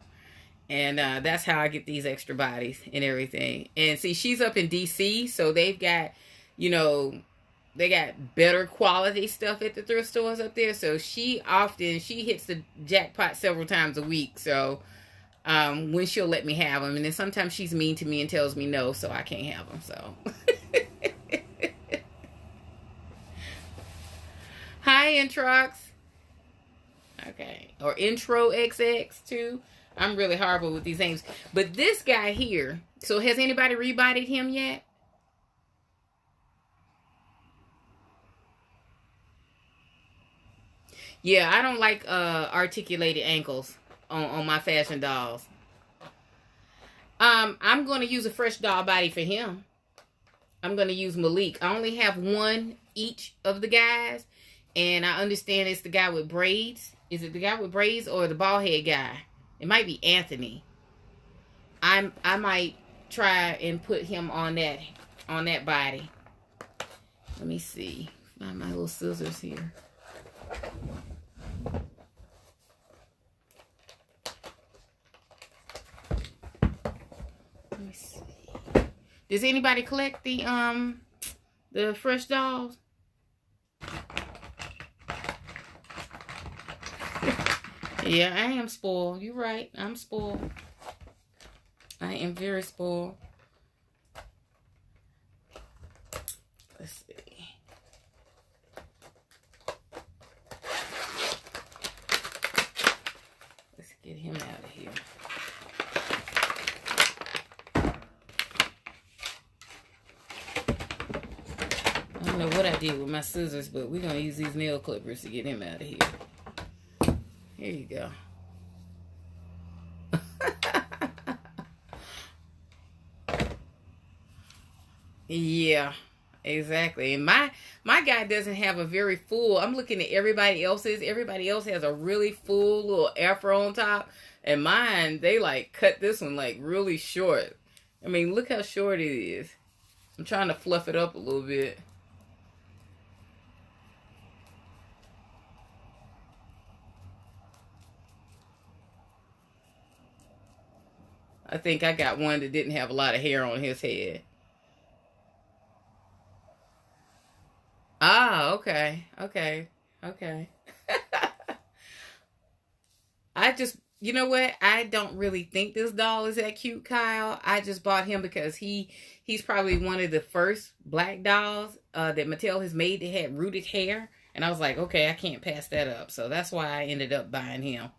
And that's how I get these extra bodies and everything. And see, she's up in DC, so they've got, you know, they got better quality stuff at the thrift stores up there. So she hits the jackpot several times a week. So when she'll let me have them. And then sometimes she's mean to me and tells me no, so I can't have them. So... Hi, Introx. Okay. Or Intro XX too. I'm really horrible with these names. But this guy here, so has anybody rebodied him yet? Yeah, I don't like articulated ankles on my fashion dolls. I'm going to use a fresh doll body for him. I'm going to use Malik. I only have one each of the guys. And I understand it's the guy with braids. Is it the guy with braids or the bald head guy? It might be Anthony. I might try and put him on that body. Let me see. Find my little scissors here. Let me see. Does anybody collect the fresh dolls? Yeah, I am spoiled. You're right. I'm spoiled. I am very spoiled. Let's see. Let's get him out of here. I don't know what I did with my scissors, but we're going to use these nail clippers to get him out of here. Here you go. Yeah, exactly. And my guy doesn't have a very full. I'm looking at everybody else's. Everybody else has a really full little afro on top. And mine, they like cut this one like really short. I mean, look how short it is. I'm trying to fluff it up a little bit. I think I got one that didn't have a lot of hair on his head. Ah, okay. Okay. Okay. I just, you know what? I don't really think this doll is that cute, Kyle. I just bought him because he's probably one of the first black dolls that Mattel has made that had rooted hair. And I was like, okay, I can't pass that up. So that's why I ended up buying him.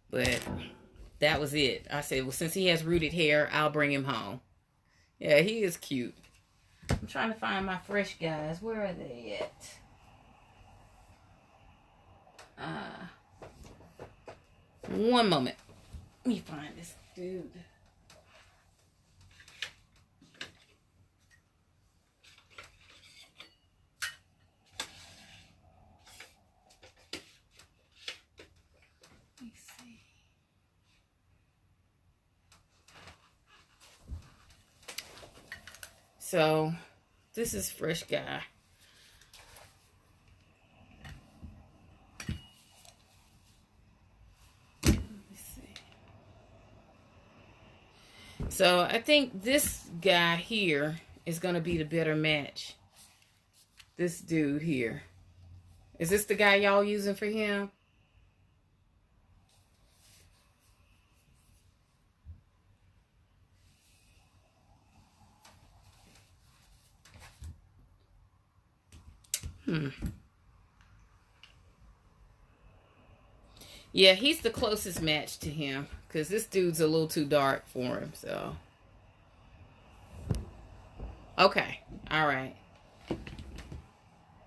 But... that was it. I said, well, since he has rooted hair, I'll bring him home. Yeah, he is cute. I'm trying to find my fresh guys. Where are they at? One moment. Let me find this dude. So, this is fresh guy. Let me see. So, I think this guy here is going to be the better match. This dude here. Is this the guy y'all using for him? Yeah, he's the closest match to him because this dude's a little too dark for him. So, okay, all right.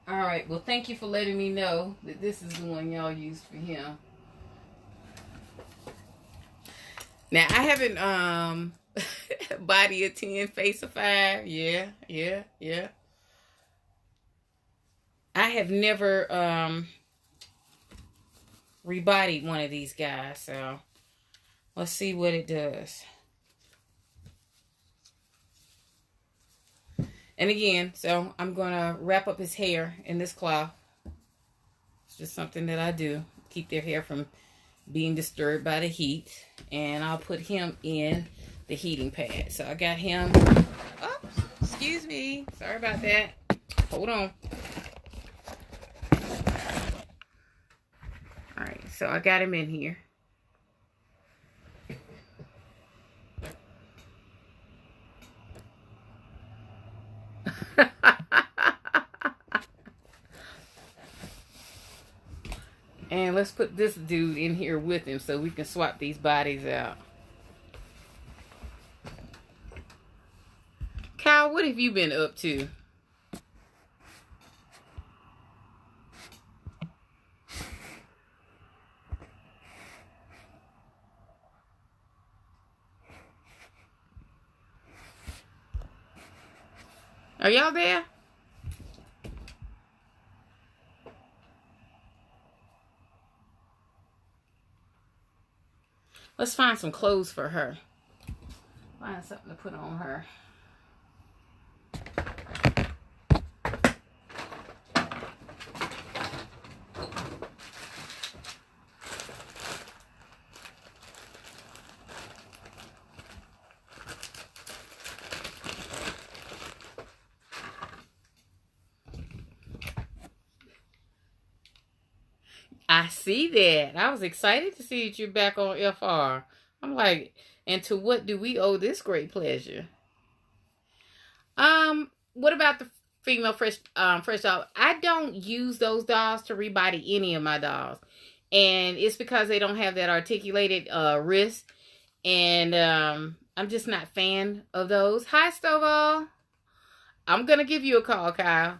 All right. Well, thank you for letting me know that this is the one y'all used for him. Now, I haven't Body of 10, face of 5. Yeah, yeah, yeah. I have never rebodied one of these guys, so let's see what it does. And again, so I'm gonna wrap up his hair in this cloth. It's just something that I do, keep their hair from being disturbed by the heat. And I'll put him in the heating pad. So I got him. Oh, excuse me. Sorry about that. Hold on. All right, so I got him in here. And let's put this dude in here with him so we can swap these bodies out. Kyle, what have you been up to? Are y'all there? Let's find some clothes for her. Find something to put on her. I see that. I was excited to see that you're back on FR. I'm like, and to what do we owe this great pleasure? What about the female fresh doll? I don't use those dolls to rebody any of my dolls. And it's because they don't have that articulated wrist. And I'm just not a fan of those. Hi, Stovall. I'm gonna give you a call, Kyle.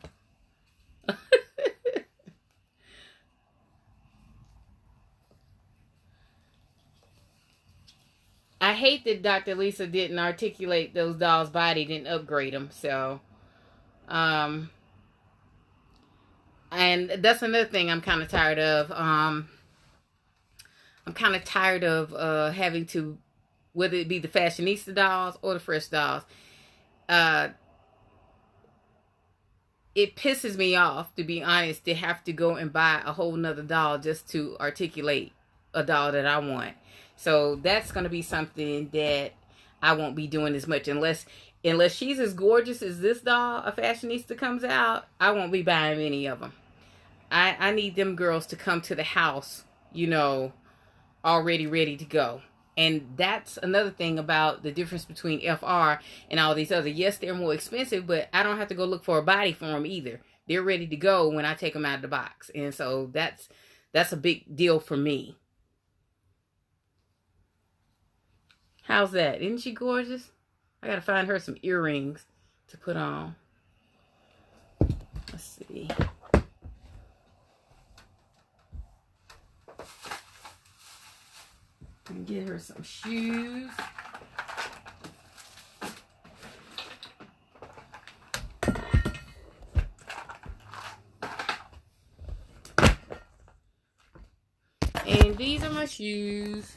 I hate that Dr. Lisa didn't articulate those dolls' body, didn't upgrade them. So, and that's another thing I'm kind of tired of. I'm kind of tired of having to, whether it be the fashionista dolls or the fresh dolls. It pisses me off, to be honest, to have to go and buy a whole nother doll just to articulate a doll that I want. So that's going to be something that I won't be doing as much unless she's as gorgeous as this doll, a fashionista, comes out. I won't be buying any of them. I need them girls to come to the house, you know, already ready to go. And that's another thing about the difference between FR and all these other. Yes, they're more expensive, but I don't have to go look for a body for them either. They're ready to go when I take them out of the box. And so that's a big deal for me. How's that? Isn't she gorgeous? I gotta find her some earrings to put on. Let's see. And get her some shoes. And these are my shoes.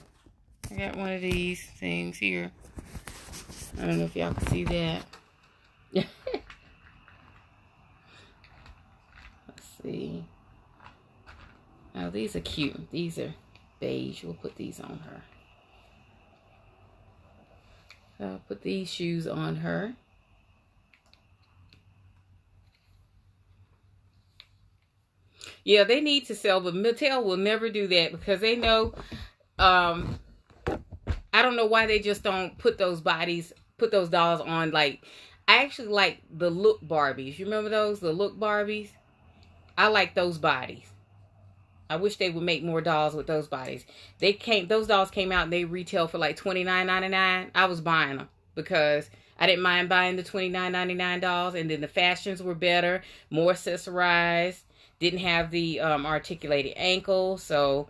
I got one of these things here. I don't know if y'all can see that. Let's see. Oh, these are cute. These are beige. We'll put these on her. I'll put these shoes on her. Yeah, they need to sell, but Mattel will never do that because they know, I don't know why they just don't put those dolls on. Like, I actually like the Look Barbies. You remember those? The Look Barbies? I like those bodies. I wish they would make more dolls with those bodies. Those dolls came out and they retail for like $29.99. I was buying them because I didn't mind buying the $29.99 dolls. And then the fashions were better, more accessorized, didn't have the articulated ankle. So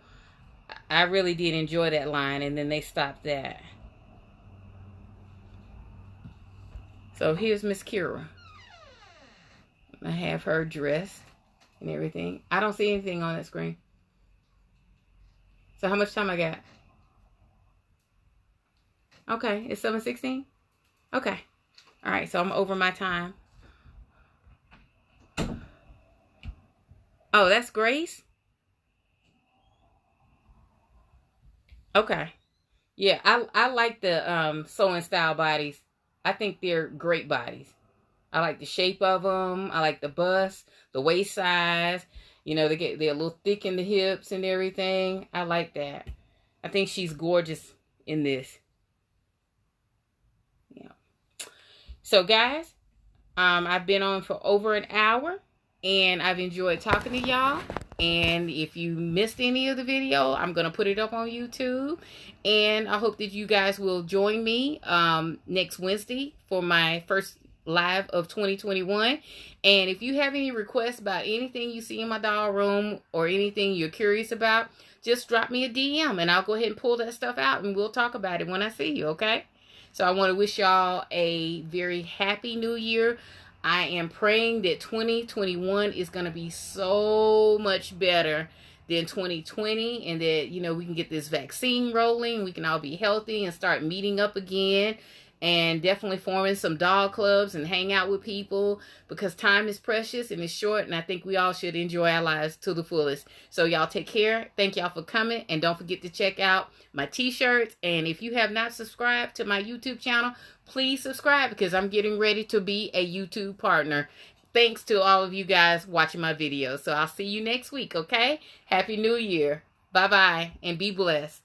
I really did enjoy that line. And then they stopped that. So here's Miss Kira. I have her dressed and everything. I don't see anything on that screen. So how much time I got? Okay, it's 7:16. Okay. All right, so I'm over my time. Oh, that's Grace? Okay. Yeah, I like the sewing style bodies. I think they're great bodies. I like the shape of them. I like the bust, the waist size. You know, they're a little thick in the hips and everything. I like that. I think she's gorgeous in this. Yeah. So guys, I've been on for over an hour and I've enjoyed talking to y'all. And if you missed any of the video, I'm going to put it up on YouTube. And I hope that you guys will join me next Wednesday for my first live of 2021. And if you have any requests about anything you see in my doll room or anything you're curious about, just drop me a DM and I'll go ahead and pull that stuff out and we'll talk about it when I see you, okay? So I want to wish y'all a very happy new year. I am praying that 2021 is going to be so much better than 2020 and that, you know, we can get this vaccine rolling. We can all be healthy and start meeting up again and definitely forming some doll clubs and hang out with people because time is precious and it's short and I think we all should enjoy our lives to the fullest. So y'all take care. Thank y'all for coming and don't forget to check out my t-shirts. And if you have not subscribed to my YouTube channel, please subscribe because I'm getting ready to be a YouTube partner. Thanks to all of you guys watching my videos. So I'll see you next week, okay? Happy New Year. Bye-bye and be blessed.